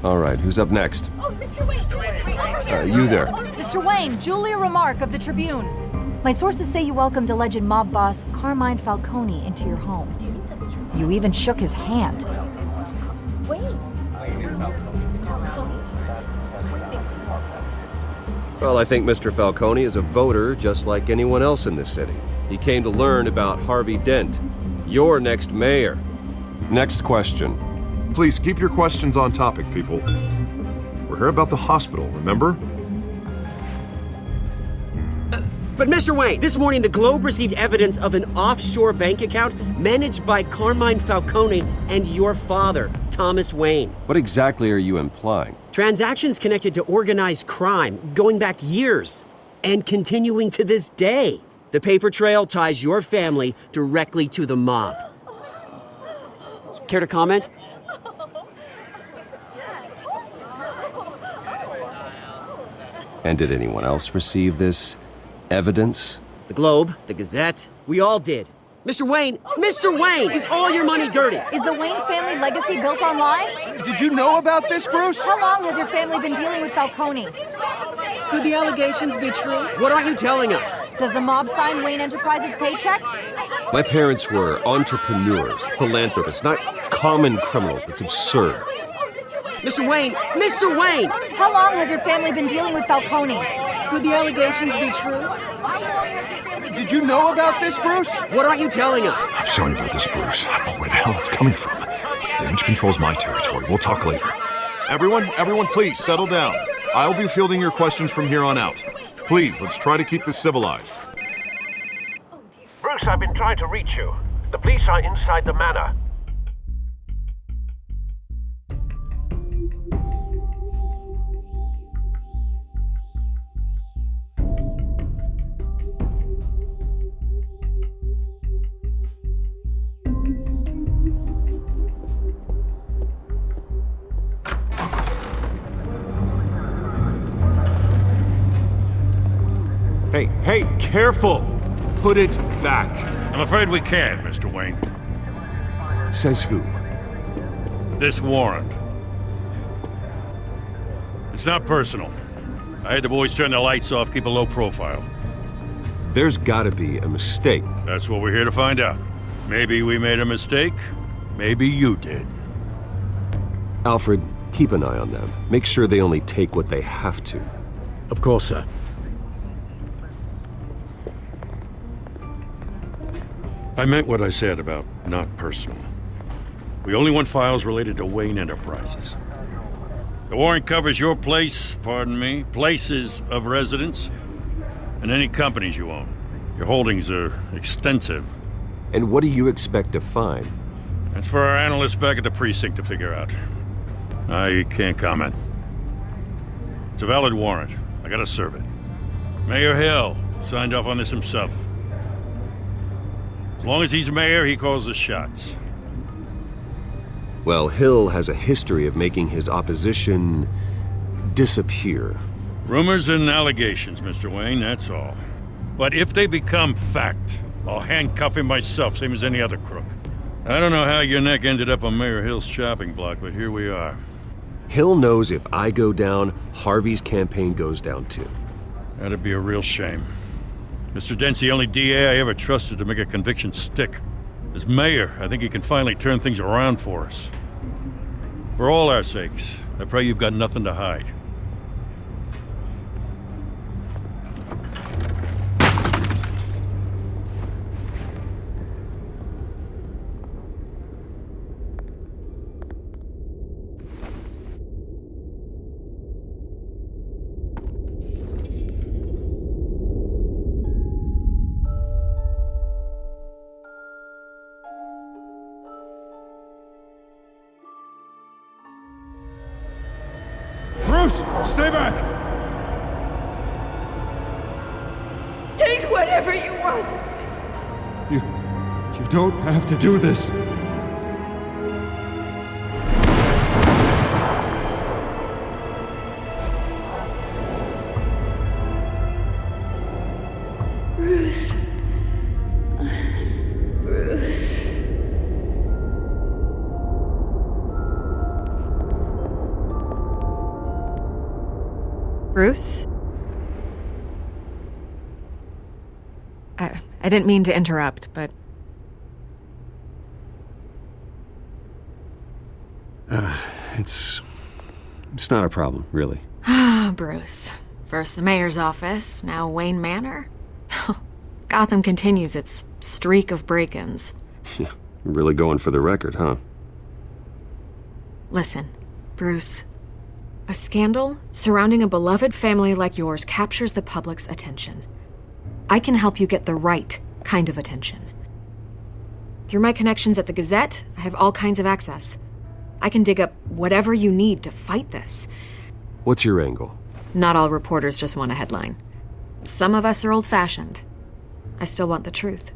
All right, who's up next? Oh, Mr. Wayne! You there. Mr. Wayne, Julia Remarque of the Tribune. My sources say you welcomed alleged mob boss Carmine Falcone into your home. You even shook his hand. Well, I think Mr. Falcone is a voter just like anyone else in this city. He came to learn about Harvey Dent, your next mayor. Next question. Please keep your questions on topic, people. We're here about the hospital, remember? But Mr. Wayne, this morning the Globe received evidence of an offshore bank account managed by Carmine Falcone and your father, Thomas Wayne. What exactly are you implying? Transactions connected to organized crime going back years and continuing to this day. The paper trail ties your family directly to the mob. Care to comment? And did anyone else receive this evidence? The Globe, the Gazette, we all did. Mr. Wayne, is all your money dirty? Is the Wayne family legacy built on lies? Did you know about this, Bruce? How long has your family been dealing with Falcone? Could the allegations be true? What aren't you telling us? Does the mob sign Wayne Enterprises paychecks? My parents were entrepreneurs, philanthropists, not common criminals. It's absurd. Mr. Wayne! How long has your family been dealing with Falcone? Could the allegations be true? Did you know about this, Bruce? What aren't you telling us? I'm sorry about this, Bruce. I don't know where the hell it's coming from. Damage control's my territory. We'll talk later. Everyone, please, settle down. I'll be fielding your questions from here on out. Please, let's try to keep this civilized. Bruce, I've been trying to reach you. The police are inside the manor. Hey, careful! Put it back. I'm afraid we can't, Mr. Wayne. Says who? This warrant. It's not personal. I had the boys turn the lights off, keep a low profile. There's gotta be a mistake. That's what we're here to find out. Maybe we made a mistake. Maybe you did. Alfred, keep an eye on them. Make sure they only take what they have to. Of course, sir. I meant what I said about not personal. We only want files related to Wayne Enterprises. The warrant covers your places of residence, and any companies you own. Your holdings are extensive. And what do you expect to find? That's for our analysts back at the precinct to figure out. I can't comment. It's a valid warrant. I gotta serve it. Mayor Hill signed off on this himself. As long as he's mayor, he calls the shots. Well, Hill has a history of making his opposition disappear. Rumors and allegations, Mr. Wayne, that's all. But if they become fact, I'll handcuff him myself, same as any other crook. I don't know how your neck ended up on Mayor Hill's chopping block, but here we are. Hill knows if I go down, Harvey's campaign goes down too. That'd be a real shame. Mr. Dent's the only DA I ever trusted to make a conviction stick. As mayor, I think he can finally turn things around for us. For all our sakes, I pray you've got nothing to hide. Bruce, stay back! Take whatever you want. You don't have to do this. Bruce. Bruce. Bruce? I didn't mean to interrupt, but... It's not a problem, really. Ah, Bruce. First the mayor's office, now Wayne Manor. Gotham continues its streak of break-ins. Yeah, you're really going for the record, huh? Listen, Bruce. A scandal surrounding a beloved family like yours captures the public's attention. I can help you get the right kind of attention. Through my connections at the Gazette, I have all kinds of access. I can dig up whatever you need to fight this. What's your angle? Not all reporters just want a headline. Some of us are old-fashioned. I still want the truth.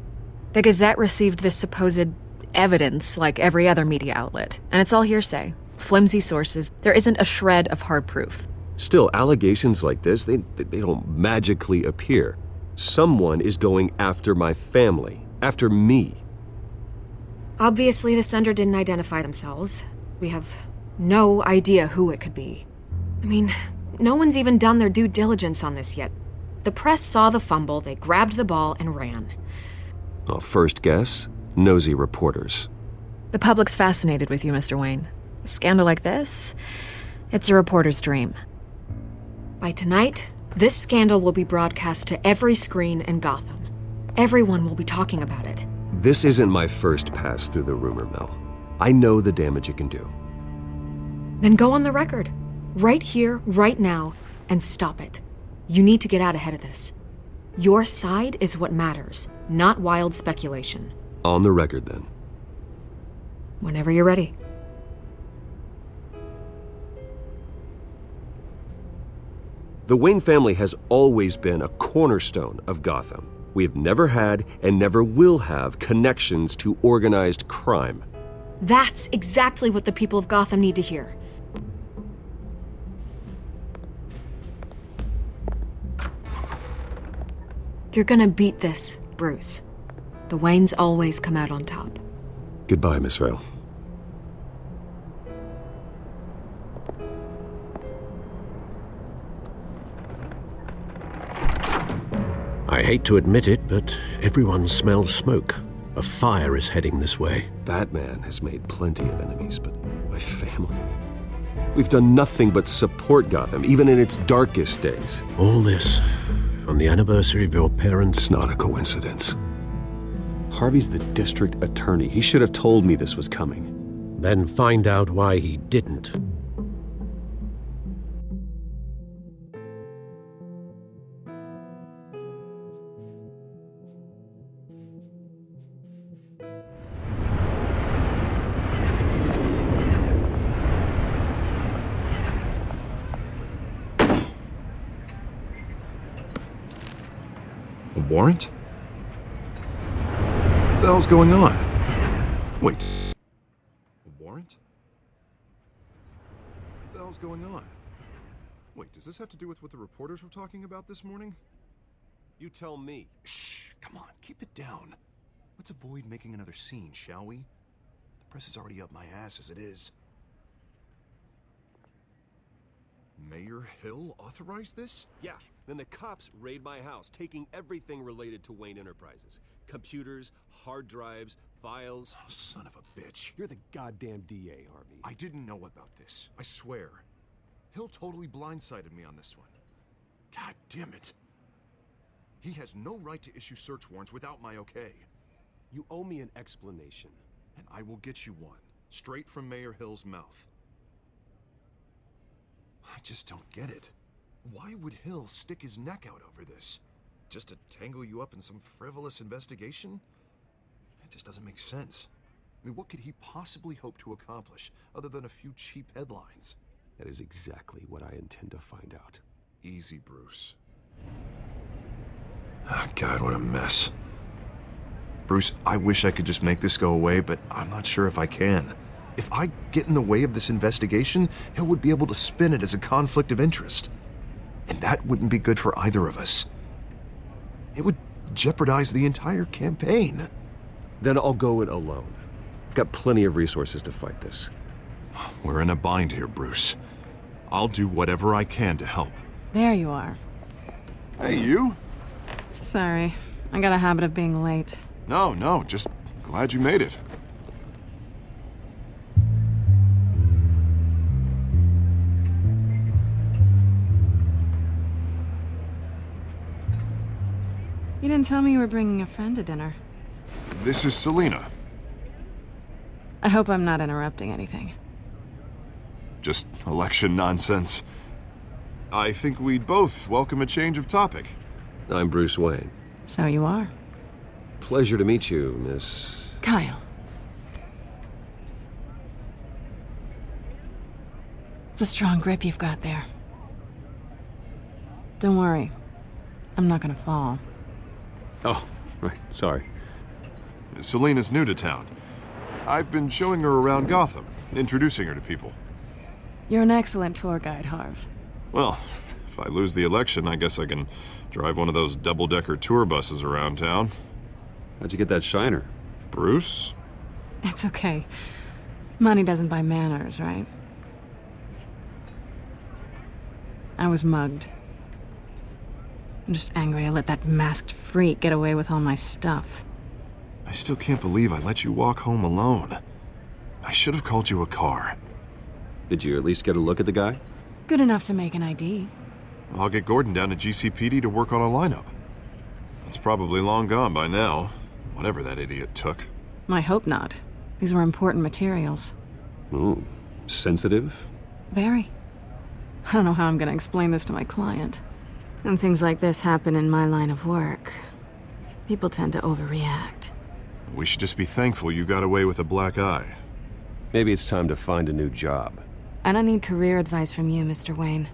The Gazette received this supposed evidence like every other media outlet, and it's all hearsay. Flimsy sources. There isn't a shred of hard proof. Still, allegations like this, they don't magically appear. Someone is going after my family, after me. Obviously, the sender didn't identify themselves. We have no idea who it could be. I mean, no one's even done their due diligence on this yet. The press saw the fumble, they grabbed the ball and ran. Well, first guess, nosy reporters. The public's fascinated with you, Mr. Wayne. A scandal like this, it's a reporter's dream. By tonight, this scandal will be broadcast to every screen in Gotham. Everyone will be talking about it. This isn't my first pass through the rumor mill. I know the damage it can do. Then go on the record, right here, right now, and stop it. You need to get out ahead of this. Your side is what matters, not wild speculation. On the record, then. Whenever you're ready. The Wayne family has always been a cornerstone of Gotham. We have never had and never will have connections to organized crime. That's exactly what the people of Gotham need to hear. You're gonna beat this, Bruce. The Waynes always come out on top. Goodbye, Miss Vale. I hate to admit it, but everyone smells smoke. A fire is heading this way. Batman has made plenty of enemies, but my family... We've done nothing but support Gotham, even in its darkest days. All this on the anniversary of your parents'... It's not a coincidence. Harvey's the district attorney. He should have told me this was coming. Then find out why he didn't. A warrant? What the hell's going on? Wait. A warrant? What the hell's going on? Wait, does this have to do with what the reporters were talking about this morning? You tell me. Shh, come on, keep it down. Let's avoid making another scene, shall we? The press is already up my ass as it is. Mayor Hill authorized this? Yeah, then the cops raid my house, taking everything related to Wayne Enterprises. Computers, hard drives, files. Oh, son of a bitch. You're the goddamn DA, Harvey. I didn't know about this. I swear. Hill totally blindsided me on this one. God damn it. He has no right to issue search warrants without my okay. You owe me an explanation. And I will get you one, straight from Mayor Hill's mouth. I just don't get it. Why would Hill stick his neck out over this? Just to tangle you up in some frivolous investigation? It just doesn't make sense. I mean, what could he possibly hope to accomplish other than a few cheap headlines? That is exactly what I intend to find out. Easy, Bruce. Ah, God, what a mess. Bruce, I wish I could just make this go away, but I'm not sure if I can. If I get in the way of this investigation, Hill would be able to spin it as a conflict of interest. And that wouldn't be good for either of us. It would jeopardize the entire campaign. Then I'll go it alone. I've got plenty of resources to fight this. We're in a bind here, Bruce. I'll do whatever I can to help. There you are. Hey, you? Sorry, I got a habit of being late. No, just glad you made it. You didn't tell me you were bringing a friend to dinner. This is Selena. I hope I'm not interrupting anything. Just election nonsense. I think we'd both welcome a change of topic. I'm Bruce Wayne. So you are. Pleasure to meet you, Miss... Kyle. It's a strong grip you've got there. Don't worry. I'm not gonna fall. Oh, right, sorry. Selena's new to town. I've been showing her around Gotham, introducing her to people. You're an excellent tour guide, Harv. Well, if I lose the election, I guess I can drive one of those double-decker tour buses around town. How'd you get that shiner? Bruce? It's okay. Money doesn't buy manners, right? I was mugged. I'm just angry I let that masked freak get away with all my stuff. I still can't believe I let you walk home alone. I should have called you a car. Did you at least get a look at the guy? Good enough to make an ID. I'll get Gordon down to GCPD to work on a lineup. It's probably long gone by now, whatever that idiot took. I hope not. These were important materials. Ooh, sensitive? Very. I don't know how I'm gonna explain this to my client. And things like this happen in my line of work. People tend to overreact. We should just be thankful you got away with a black eye. Maybe it's time to find a new job. I don't need career advice from you, Mr. Wayne.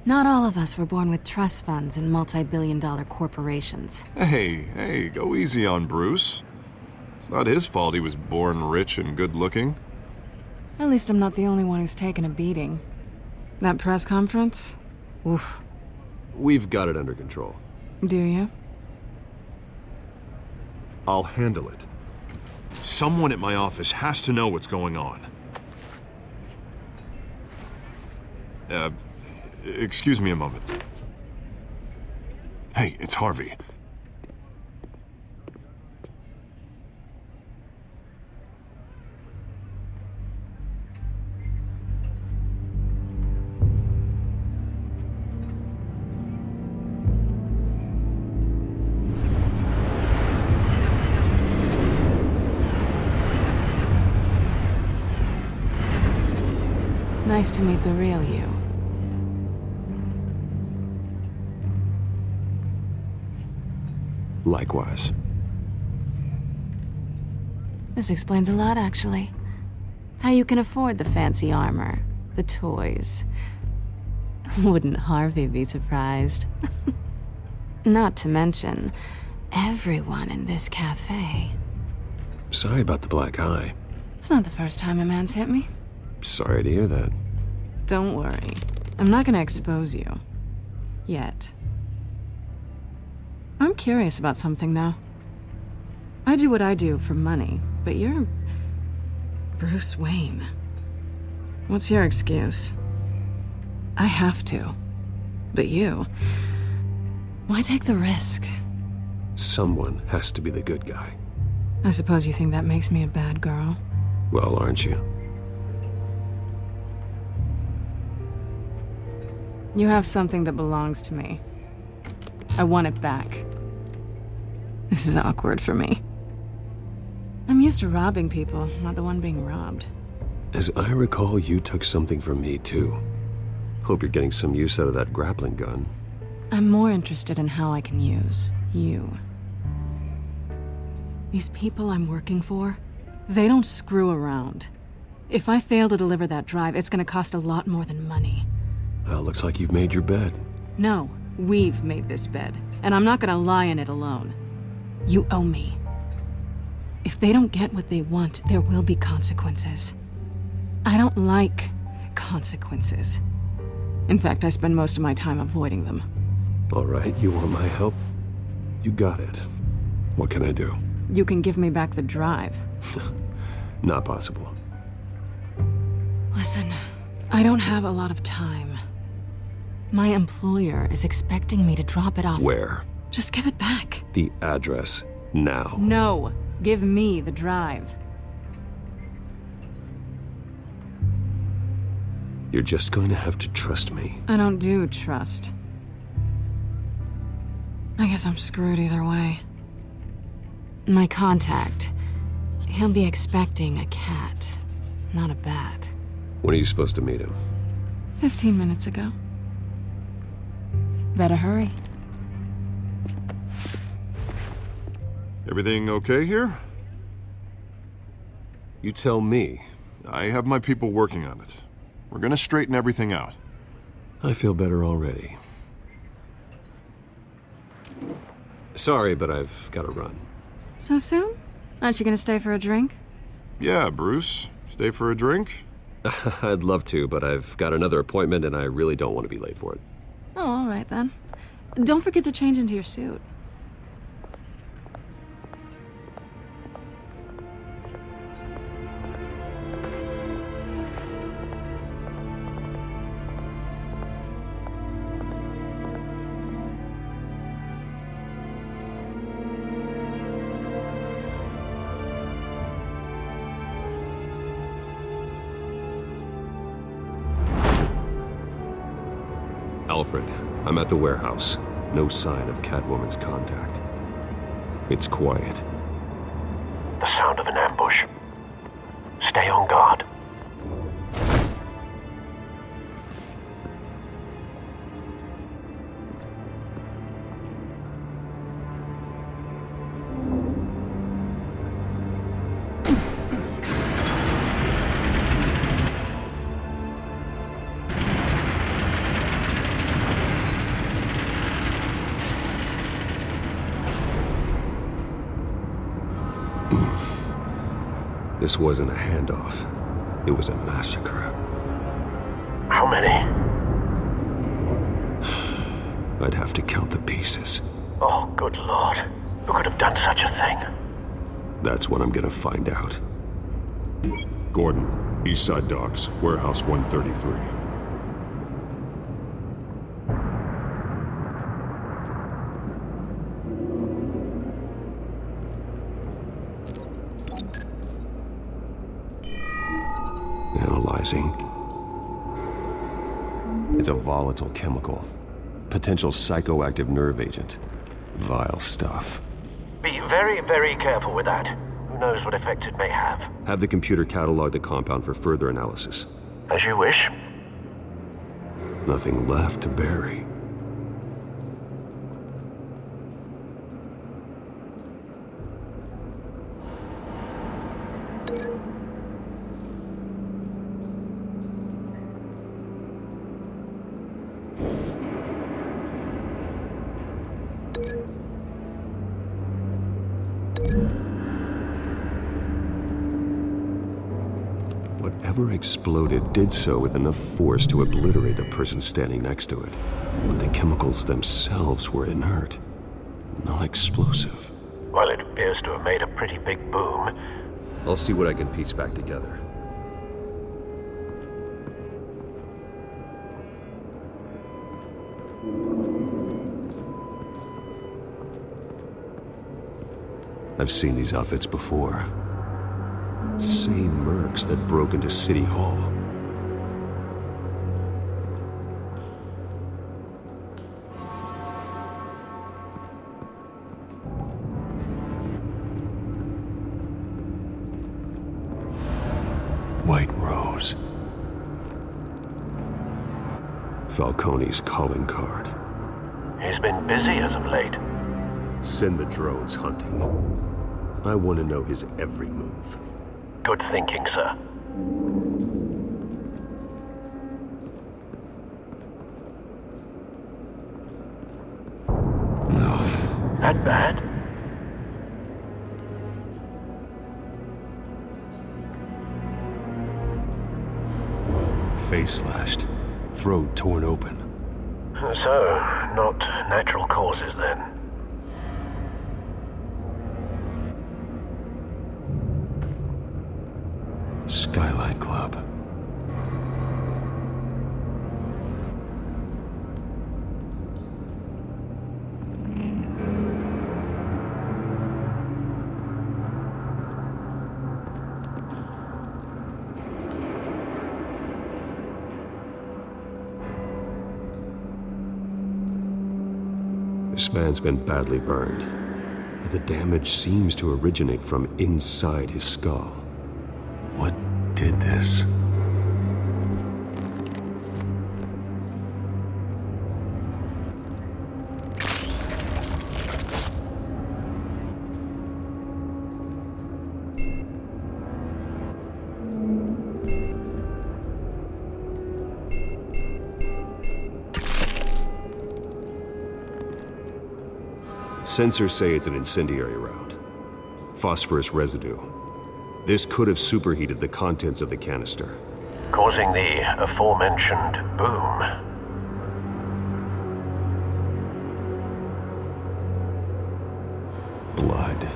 Not all of us were born with trust funds and multi-billion-dollar corporations. Hey, go easy on Bruce. It's not his fault he was born rich and good-looking. At least I'm not the only one who's taken a beating. That press conference? Oof. We've got it under control. Do you? I'll handle it. Someone at my office has to know what's going on. Excuse me a moment. Hey, it's Harvey. Nice to meet the real you. Likewise. This explains a lot, actually. How you can afford the fancy armor, the toys. Wouldn't Harvey be surprised? Not to mention, everyone in this cafe. Sorry about the black eye. It's not the first time a man's hit me. Sorry to hear that. Don't worry. I'm not gonna expose you. Yet. I'm curious about something, though. I do what I do for money, but you're... Bruce Wayne. What's your excuse? I have to. But you... Why take the risk? Someone has to be the good guy. I suppose you think that makes me a bad girl? Well, aren't you? You have something that belongs to me. I want it back. This is awkward for me. I'm used to robbing people, not the one being robbed. As I recall, you took something from me, too. Hope you're getting some use out of that grappling gun. I'm more interested in how I can use you. These people I'm working for, they don't screw around. If I fail to deliver that drive, it's gonna cost a lot more than money. Well, looks like you've made your bed. No, we've made this bed, and I'm not gonna lie in it alone. You owe me. If they don't get what they want, there will be consequences. I don't like consequences. In fact, I spend most of my time avoiding them. All right, you want my help? You got it. What can I do? You can give me back the drive. Not possible. Listen, I don't have a lot of time. My employer is expecting me to drop it off. Where? Just give it back. The address, now. No, give me the drive. You're just going to have to trust me. I don't do trust. I guess I'm screwed either way. My contact, he'll be expecting a cat, not a bat. When are you supposed to meet him? 15 minutes ago. Better hurry. Everything okay here? You tell me. I have my people working on it. We're gonna straighten everything out. I feel better already. Sorry, but I've got to run. So soon? Aren't you gonna stay for a drink? Yeah, Bruce. Stay for a drink? I'd love to, but I've got another appointment and I really don't want to be late for it. Oh, all right then. Don't forget to change into your suit. Alfred, I'm at the warehouse. No sign of Catwoman's contact. It's quiet. The sound of an ambush. Stay on guard. This wasn't a handoff. It was a massacre. How many? I'd have to count the pieces. Oh, good Lord. Who could have done such a thing? That's what I'm gonna find out. Gordon, Eastside Docks, Warehouse 133. Analyzing. It's a volatile chemical. Potential psychoactive nerve agent. Vile stuff. Be very, very careful with that. Who knows what effect it may have. Have the computer catalog the compound for further analysis. As you wish. Nothing left to bury. Whatever exploded did so with enough force to obliterate the person standing next to it. But the chemicals themselves were inert, not explosive. Well, it appears to have made a pretty big boom. I'll see what I can piece back together. I've seen these outfits before. Same mercs that broke into City Hall. White Rose. Falcone's calling card. He's been busy as of late. Send the drones hunting. I want to know his every move. Good thinking, sir. No. That bad? Face slashed. Throat torn open. So, not natural causes then. Skyline Club. This man's been badly burned, but the damage seems to originate from inside his skull. What did this? Sensors say it's an incendiary round. Phosphorus residue. This could have superheated the contents of the canister, causing the aforementioned boom. Blood,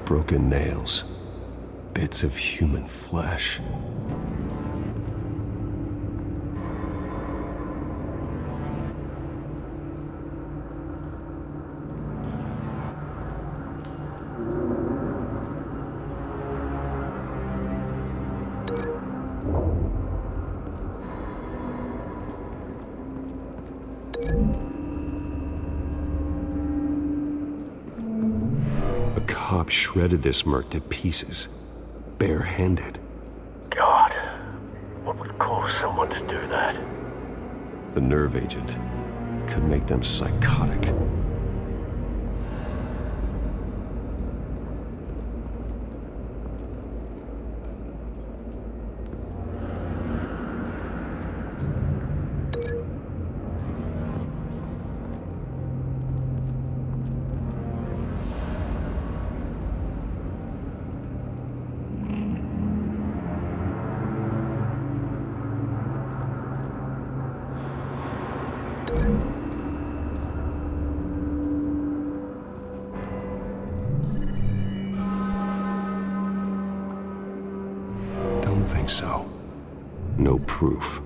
broken nails, bits of human flesh. Cop shredded this merc to pieces, bare-handed. God, what would cause someone to do that? The nerve agent could make them psychotic. Don't think so. No proof.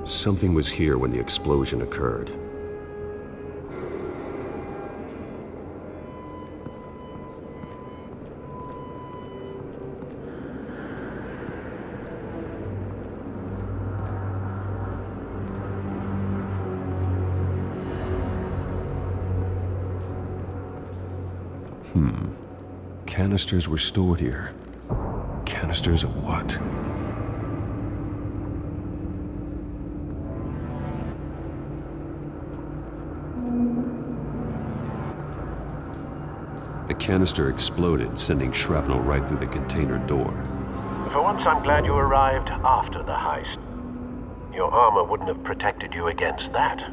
Something was here when the explosion occurred. Canisters were stored here. Canisters of what? The canister exploded, sending shrapnel right through the container door. For once, I'm glad you arrived after the heist. Your armor wouldn't have protected you against that.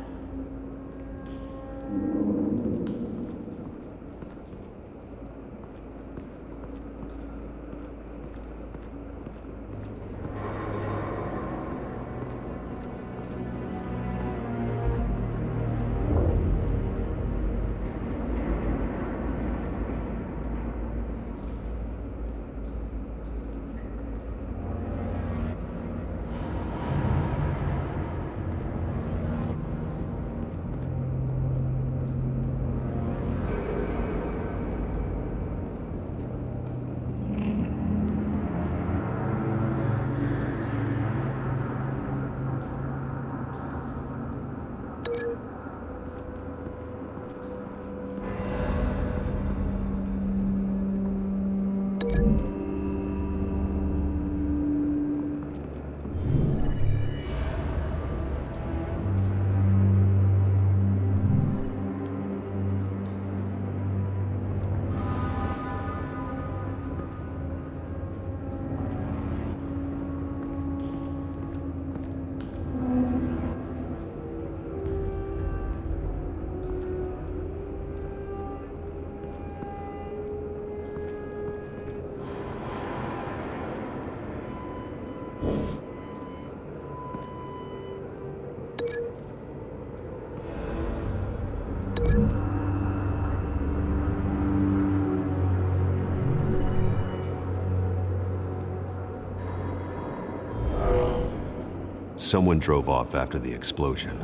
Someone drove off after the explosion.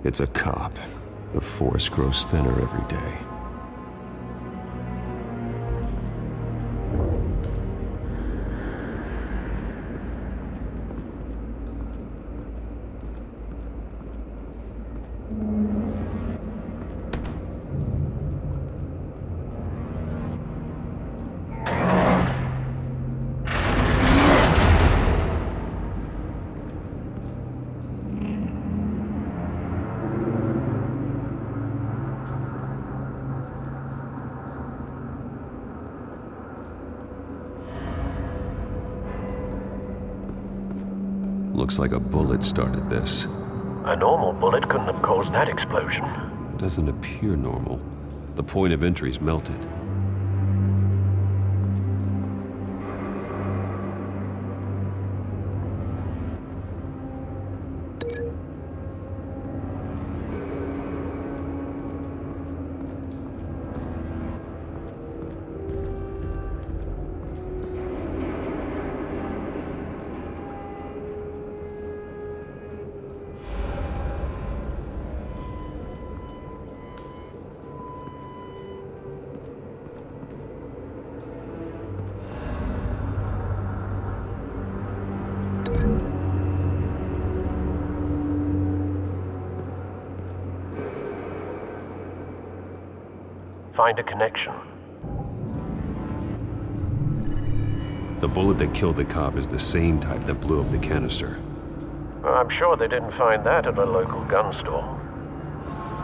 It's a cop. The force grows thinner every day. Looks like a bullet started this. A normal bullet couldn't have caused that explosion. Doesn't appear normal. The point of entry's melted. Find a connection. The bullet that killed the cop is the same type that blew up the canister. I'm sure they didn't find that at a local gun store.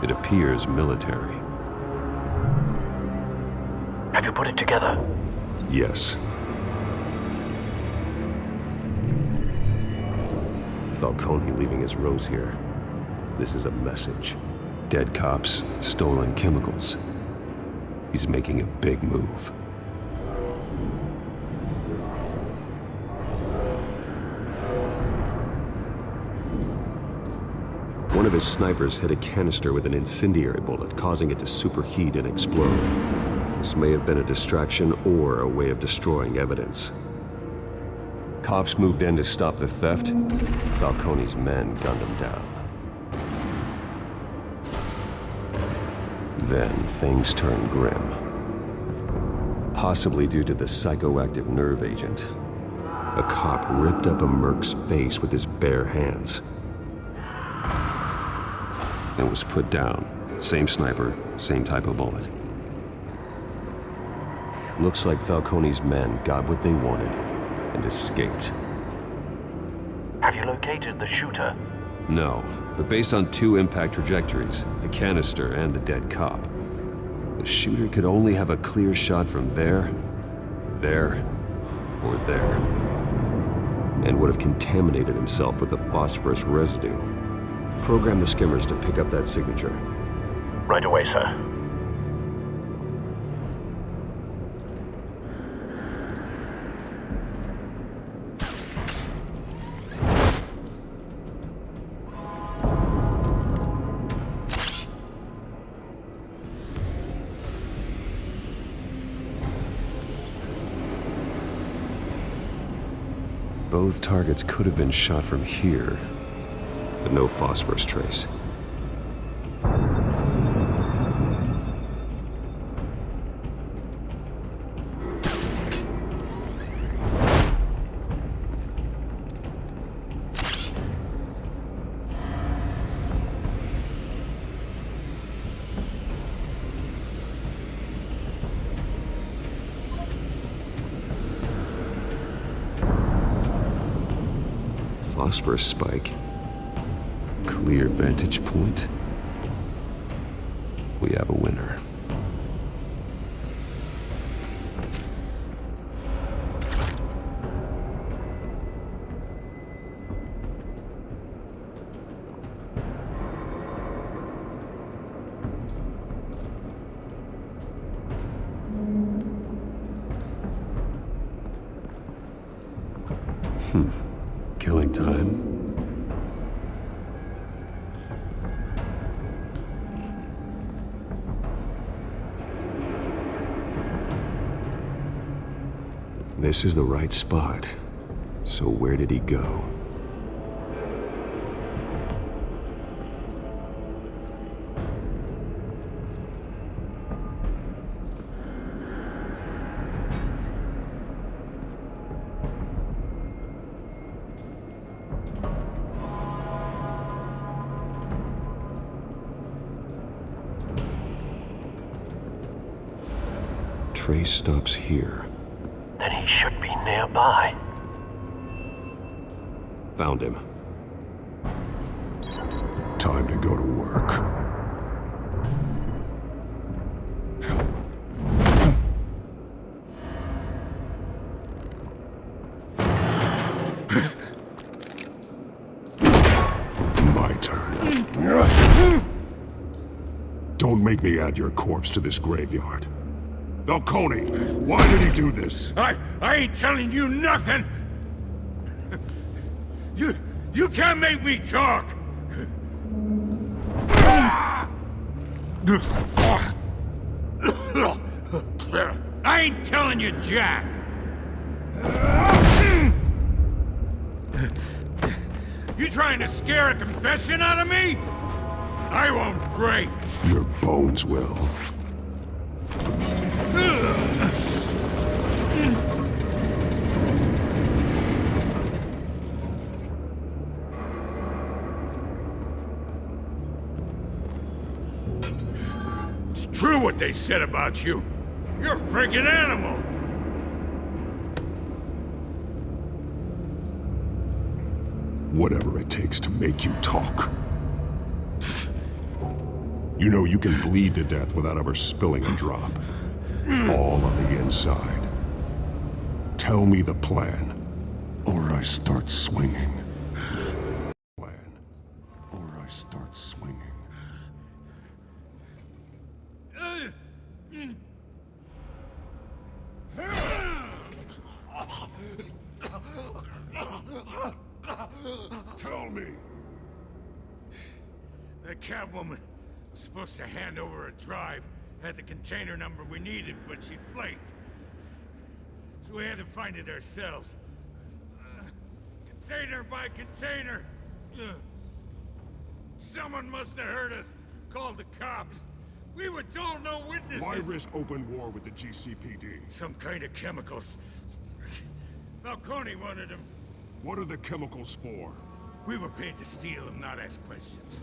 It appears military. Have you put it together? Yes. Falcone leaving his rose here. This is a message. Dead cops, stolen chemicals. He's making a big move. One of his snipers hit a canister with an incendiary bullet, causing it to superheat and explode. This may have been a distraction or a way of destroying evidence. Cops moved in to stop the theft. Falcone's men gunned him down. Then things turned grim. Possibly due to the psychoactive nerve agent. A cop ripped up a merc's face with his bare hands. And was put down. Same sniper, same type of bullet. Looks like Falcone's men got what they wanted and escaped. Have you located the shooter? No, but based on 2 impact trajectories, the canister and the dead cop, the shooter could only have a clear shot from there, or there, and would have contaminated himself with the phosphorus residue. Program the skimmers to pick up that signature. Right away, sir. Both targets could have been shot from here, but no phosphorus trace. Phosphorus spike. Clear vantage point. We have a winner. Killing time. This is the right spot. So where did he go? Trace stops here. Then he should be nearby. Found him. Time to go to work. My turn. Don't make me add your corpse to this graveyard. Falcone, why did he do this? I ain't telling you nothing! You can't make me talk! I ain't telling you, Jack! You trying to scare a confession out of me? I won't break! Your bones will. It's true what they said about you. You're a friggin' animal. Whatever it takes to make you talk. You know you can bleed to death without ever spilling a drop. All on the inside. Tell me the plan, or I start swinging. Plan, or I start swinging. Tell me. The Catwoman was supposed to hand over a drive had the container number we needed, but she flaked. So we had to find it ourselves. Container by container. Someone must have heard us, called the cops. We were told no witnesses. Why risk open war with the GCPD? Some kind of chemicals. Falcone wanted them. What are the chemicals for? We were paid to steal them, not ask questions.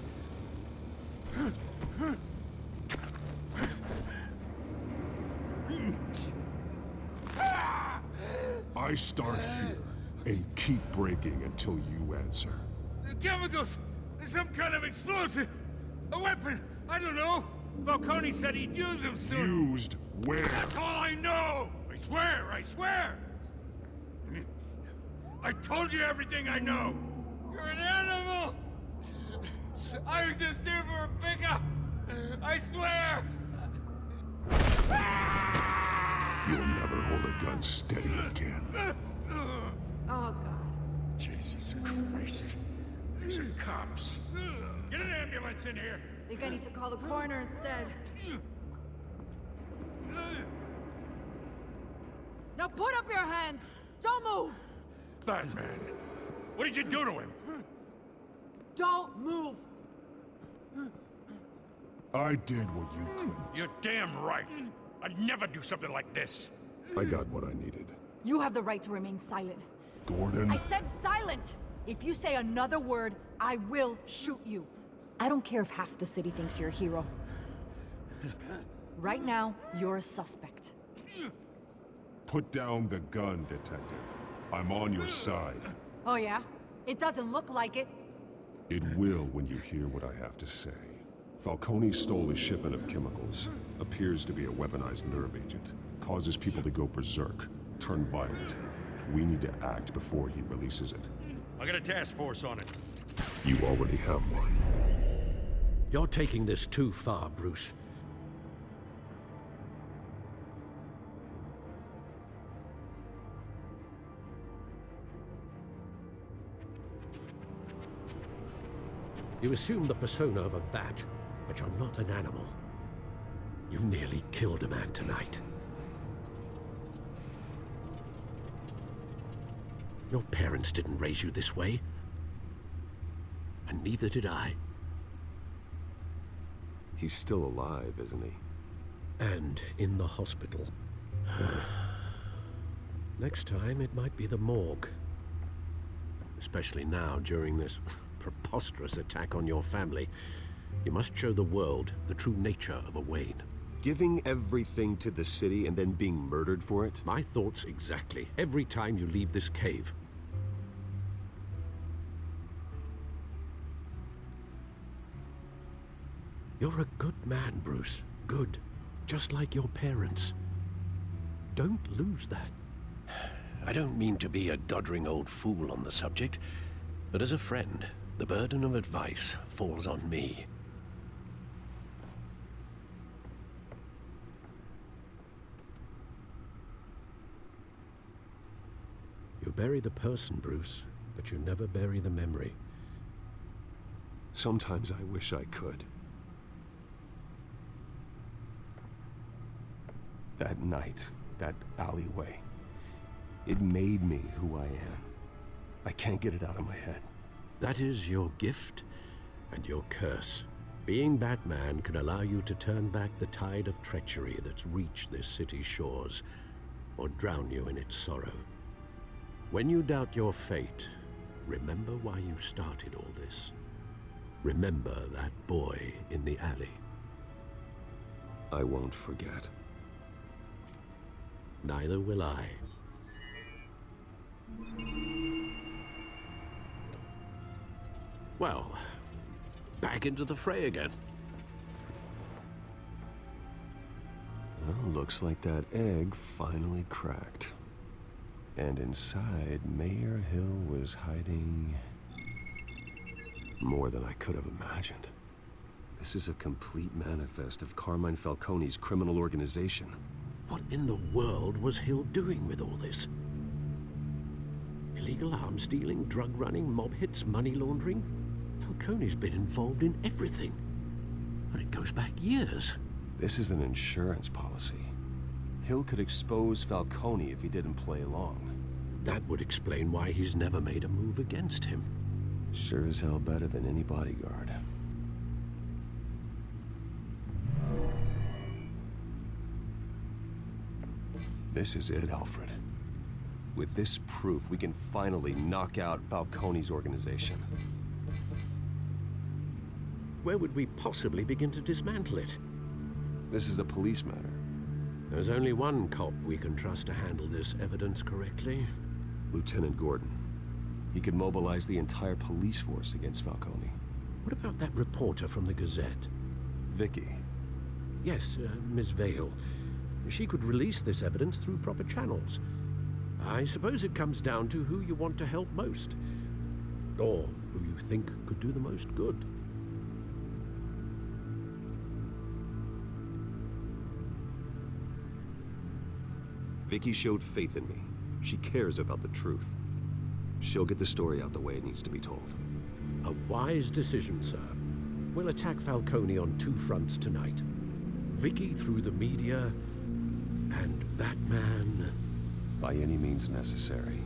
I start here and keep breaking until you answer. The chemicals! Some kind of explosive! A weapon! I don't know! Falcone said he'd use them soon! Used where? That's all I know! I swear! I swear! I told you everything I know! You're an animal! I was just here for a pickup! I swear! You'll never hold a gun steady again. Oh, God. Jesus Christ. These are cops. Get an ambulance in here! Think I need to call the coroner instead. Now put up your hands! Don't move! Batman, what did you do to him? Don't move! I did what you couldn't. You're damn right. I'd never do something like this. I got what I needed. You have the right to remain silent. Gordon? I said silent! If you say another word, I will shoot you. I don't care if half the city thinks you're a hero. Right now, you're a suspect. Put down the gun, detective. I'm on your side. Oh yeah? It doesn't look like it. It will when you hear what I have to say. Falcone stole a shipment of chemicals. Appears to be a weaponized nerve agent. Causes people to go berserk, turn violent. We need to act before he releases it. I got a task force on it. You already have one. You're taking this too far, Bruce. You assume the persona of a bat, but you're not an animal. You nearly killed a man tonight. Your parents didn't raise you this way. And neither did I. He's still alive, isn't he? And in the hospital. Next time, it might be the morgue. Especially now, during this preposterous attack on your family. You must show the world the true nature of a Wayne. Giving everything to the city and then being murdered for it? My thoughts exactly. Every time you leave this cave. You're a good man, Bruce. Good. Just like your parents. Don't lose that. I don't mean to be a doddering old fool on the subject, but as a friend, the burden of advice falls on me. You bury the person, Bruce, but you never bury the memory. Sometimes I wish I could. That night, that alleyway, it made me who I am. I can't get it out of my head. That is your gift and your curse. Being Batman can allow you to turn back the tide of treachery that's reached this city's shores, or drown you in its sorrow. When you doubt your fate, remember why you started all this. Remember that boy in the alley. I won't forget. Neither will I. Well, back into the fray again. Well, looks like that egg finally cracked. And inside, Mayor Hill was hiding more than I could have imagined. This is a complete manifest of Carmine Falcone's criminal organization. What in the world was Hill doing with all this? Illegal arms dealing, drug running, mob hits, money laundering? Falcone's been involved in everything. And it goes back years. This is an insurance policy. Hill could expose Falcone if he didn't play along. That would explain why he's never made a move against him. Sure as hell better than any bodyguard. This is it, Alfred. With this proof, we can finally knock out Falcone's organization. Where would we possibly begin to dismantle it? This is a police matter. There's only one cop we can trust to handle this evidence correctly. Lieutenant Gordon. He could mobilize the entire police force against Falcone. What about that reporter from the Gazette? Vicky. Yes, Miss Vale. She could release this evidence through proper channels. I suppose it comes down to who you want to help most. Or who you think could do the most good. Vicky showed faith in me. She cares about the truth. She'll get the story out the way it needs to be told. A wise decision, sir. We'll attack Falcone on two fronts tonight. Vicky through the media, and Batman... by any means necessary.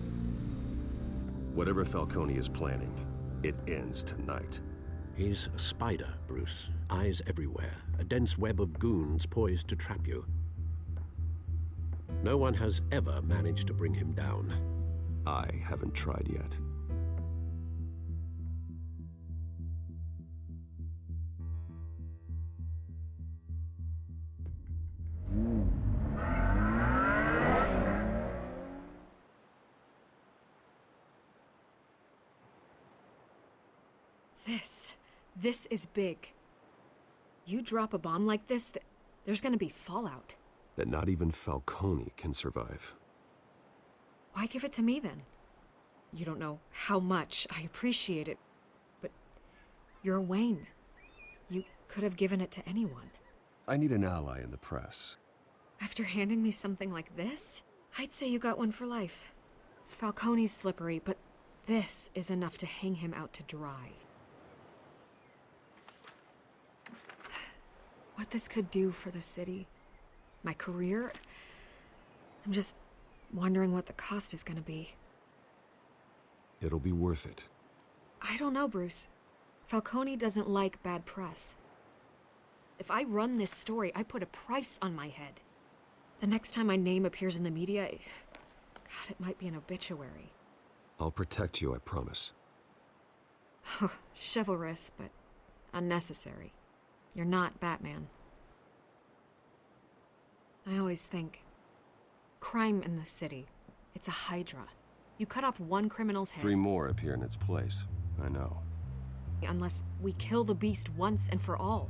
Whatever Falcone is planning, it ends tonight. He's a spider, Bruce. Eyes everywhere. A dense web of goons poised to trap you. No one has ever managed to bring him down. I haven't tried yet. This is big. You drop a bomb like this, there's gonna be fallout. That not even Falcone can survive. Why give it to me then? You don't know how much I appreciate it, but you're Wayne. You could have given it to anyone. I need an ally in the press. After handing me something like this, I'd say you got one for life. Falcone's slippery, but this is enough to hang him out to dry. What this could do for the city, my career, I'm just wondering what the cost is gonna be. It'll be worth it. I don't know, Bruce. Falcone doesn't like bad press. If I run this story, I put a price on my head. The next time my name appears in the media, God, it might be an obituary. I'll protect you, I promise. Chivalrous, but unnecessary. You're not Batman. I always think, crime in the city, it's a hydra. You cut off one criminal's head... 3 more appear in its place. I know. Unless we kill the beast once and for all.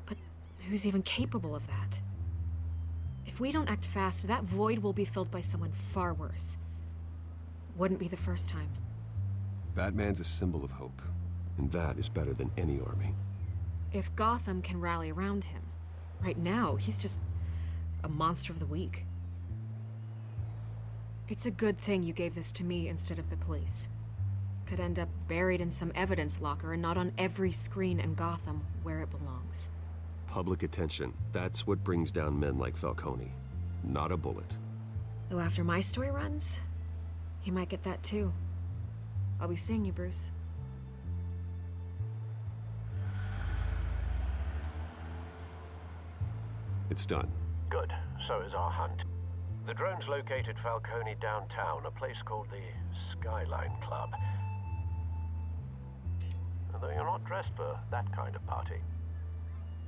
But who's even capable of that? If we don't act fast, that void will be filled by someone far worse. Wouldn't be the first time. Batman's a symbol of hope, and that is better than any army. If Gotham can rally around him, right now, he's just a monster of the week. It's a good thing you gave this to me instead of the police. Could end up buried in some evidence locker and not on every screen in Gotham where it belongs. Public attention, that's what brings down men like Falcone. Not a bullet. Though after my story runs, he might get that too. I'll be seeing you, Bruce. It's done. Good. So is our hunt. The drones located Falcone downtown, a place called the Skyline Club. Although you're not dressed for that kind of party.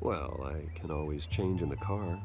Well, I can always change in the car.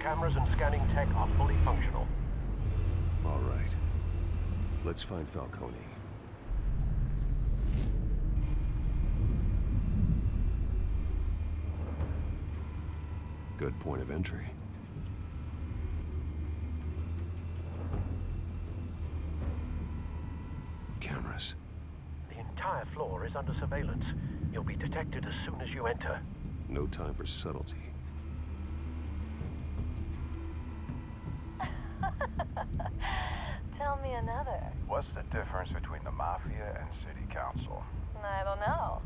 cameras and scanning tech are fully functional. All right. Let's find Falcone. Good point of entry. Cameras. The entire floor is under surveillance. You'll be detected as soon as you enter. No time for subtlety. Tell me another. What's the difference between the Mafia and City Council? I don't know.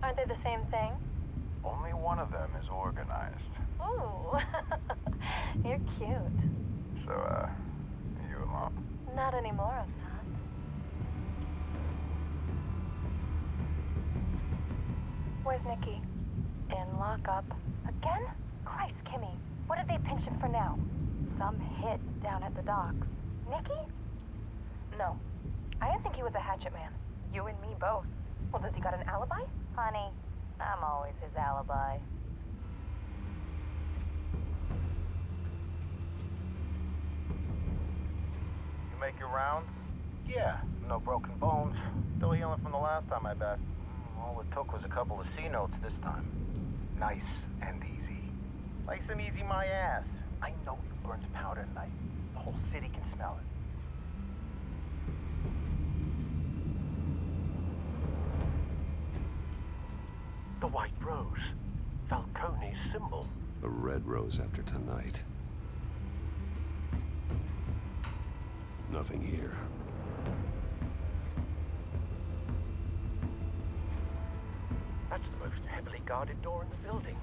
Aren't they the same thing? Only one of them is organized. Ooh. You're cute. So, are you alone? Not anymore, I'm not. Where's Nikki? In lockup. Again? Christ, Kimmy. What did they pinch him for now? Some hit down at the docks. Nikki? No. I didn't think he was a hatchet man. You and me both. Well, does he got an alibi? Honey, I'm always his alibi. You make your rounds? Yeah, no broken bones. Still healing from the last time, I bet. All it took was a couple of C notes this time. Nice and easy. Nice and easy my ass. I know you burned powder tonight. The whole city can smell it. The white rose. Falcone's symbol. A red rose after tonight. Nothing here. That's the most heavily guarded door in the building.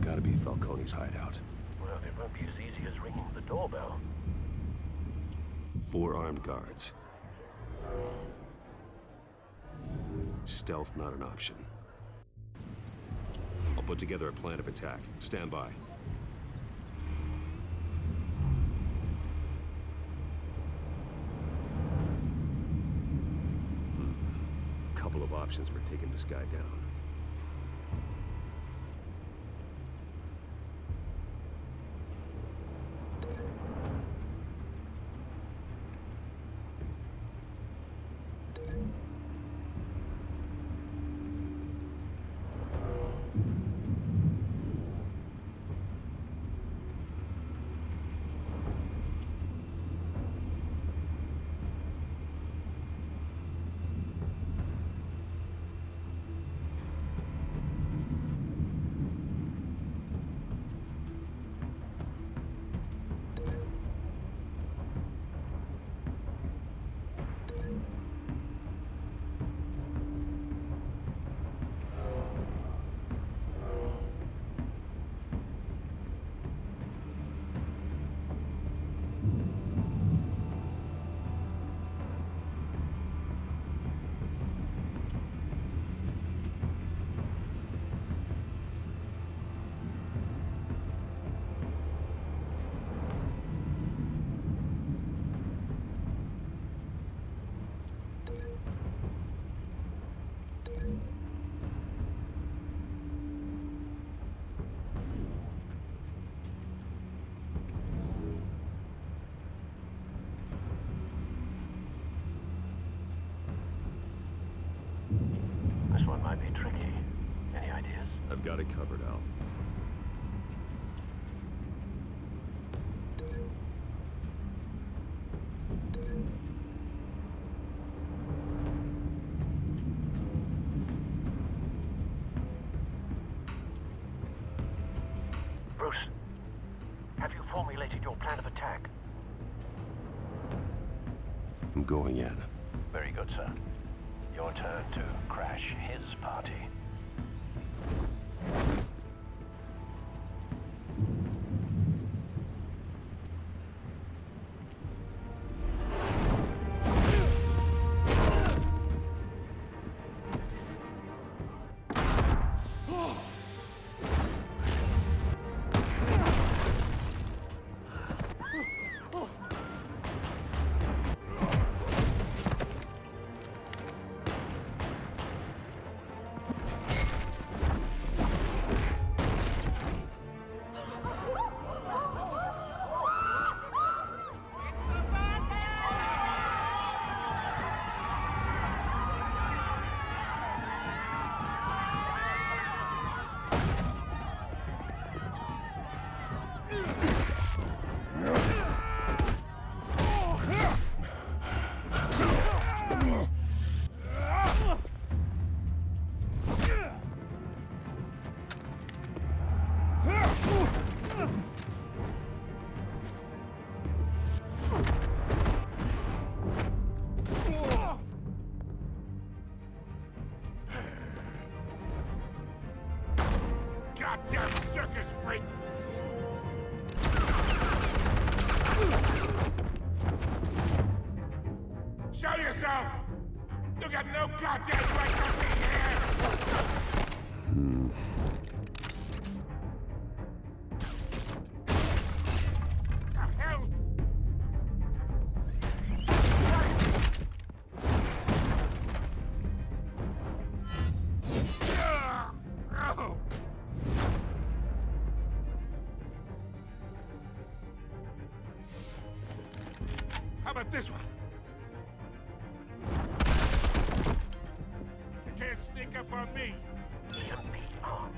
Gotta be Falcone's hideout. Well, it won't be as easy as ringing the doorbell. 4 armed guards. Stealth not an option. I'll put together a plan of attack. Stand by. Couple of options for taking this guy down. This one might be tricky. Any ideas? I've got it covered, Al. Bruce, have you formulated your plan of attack? I'm going in. Very good, sir. Your turn to crash his party. goddamn circus freak! Show yourself! You got no goddamn right to be here! The hell? How about this one? You can't sneak up on me. You'll be armed.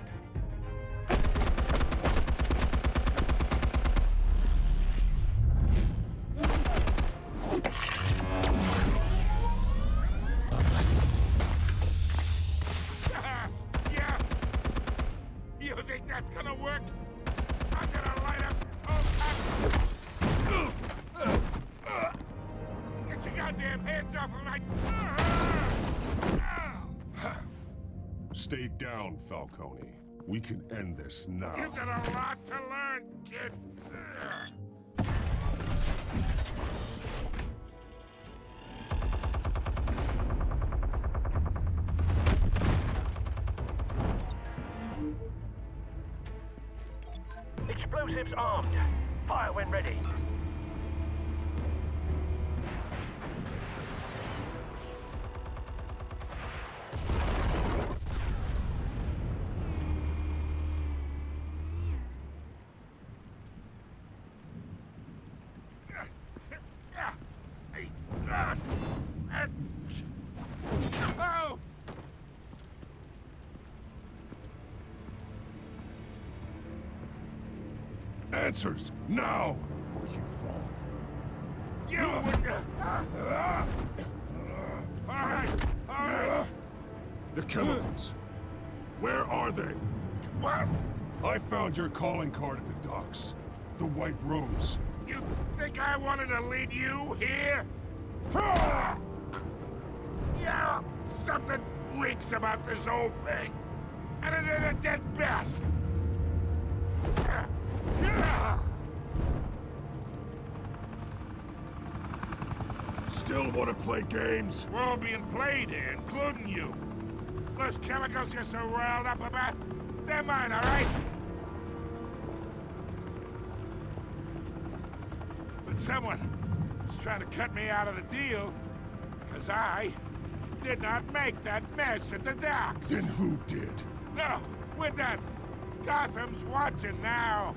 Yeah. You think that's gonna work? I'm gonna light up this whole town. Get your goddamn hands off of my... Stay down, Falcone. We can end this now. You got a lot to learn, kid. Explosives armed. Fire when ready. Answers, now, or you fall. You wouldn't... All right. The chemicals. Where are they? What? I found your calling card at the docks. The White Rose. You think I wanted to lead you here? Yeah, something reeks about this whole thing. And it is a dead bat. Still want to play games? We're all being played here, including you. Those chemicals you're so riled up about, they're mine, all right? But someone is trying to cut me out of the deal because I did not make that mess at the docks. Then who did? No, we're done. Gotham's watching now.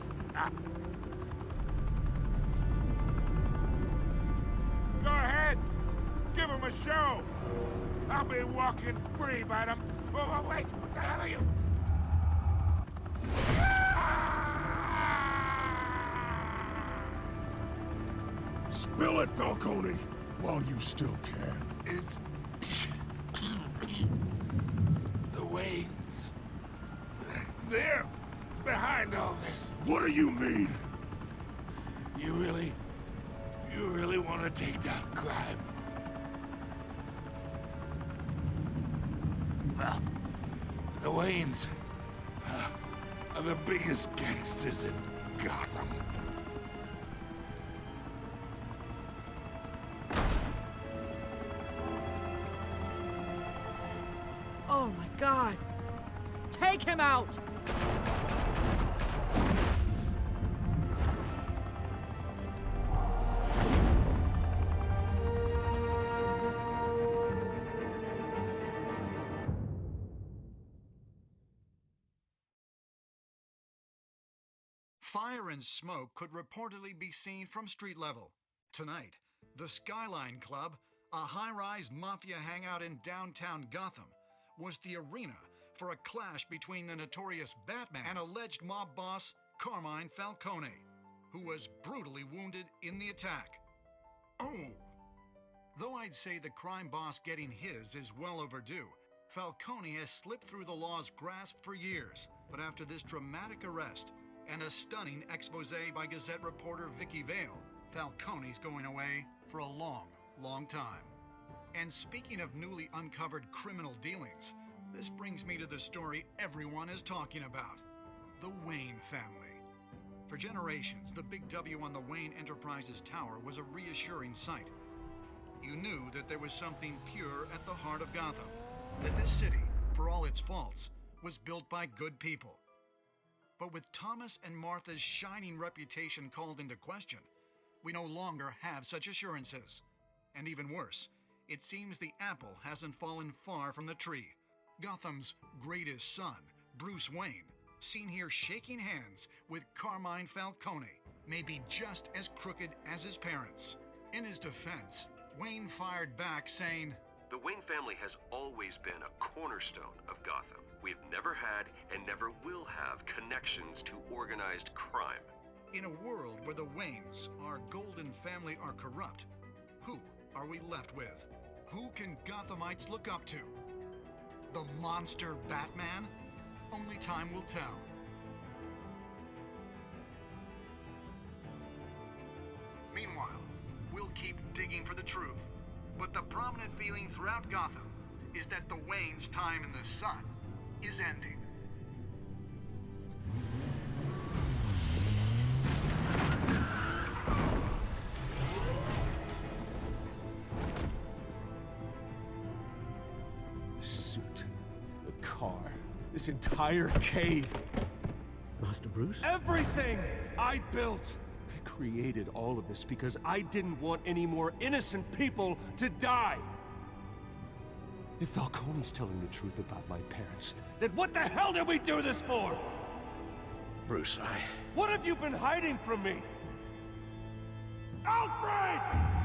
Go ahead. Give them a show. I'll be walking free by them. Oh, wait. What the hell are you? Spill it, Falcone, while you still can. It's... the Waynes. They're behind all this. What do you mean? You really want to take down crime? Well, the Waynes are the biggest gangsters in Gotham. Oh my God! Take him out! Fire and smoke could reportedly be seen from street level. Tonight, the Skyline Club, a high-rise mafia hangout in downtown Gotham, was the arena for a clash between the notorious Batman and alleged mob boss Carmine Falcone, who was brutally wounded in the attack. Oh! Though I'd say the crime boss getting his is well overdue, Falcone has slipped through the law's grasp for years. But after this dramatic arrest and a stunning expose by Gazette reporter Vicky Vale, Falcone's going away for a long, long time. And speaking of newly uncovered criminal dealings, this brings me to the story everyone is talking about. the Wayne family. For generations, the big W on the Wayne Enterprises tower was a reassuring sight. You knew that there was something pure at the heart of Gotham, that this city, for all its faults, was built by good people. But with Thomas and Martha's shining reputation called into question, we no longer have such assurances. And even worse, it seems the apple hasn't fallen far from the tree. Gotham's greatest son, Bruce Wayne, seen here shaking hands with Carmine Falcone, may be just as crooked as his parents. In his defense, Wayne fired back saying, "The Wayne family has always been a cornerstone of Gotham. We've never had and never will have connections to organized crime." In a world where the Waynes, our golden family, are corrupt, who are we left with? Who can Gothamites look up to? The monster Batman? Only time will tell. Meanwhile, we'll keep digging for the truth. But the prominent feeling throughout Gotham is that the Waynes' time in the sun is ending. The suit, the car, this entire cave. Master Bruce? Everything I built! I created all of this because I didn't want any more innocent people to die! If Falcone's telling the truth about my parents, then what the hell did we do this for? Bruce, What have you been hiding from me? Alfred!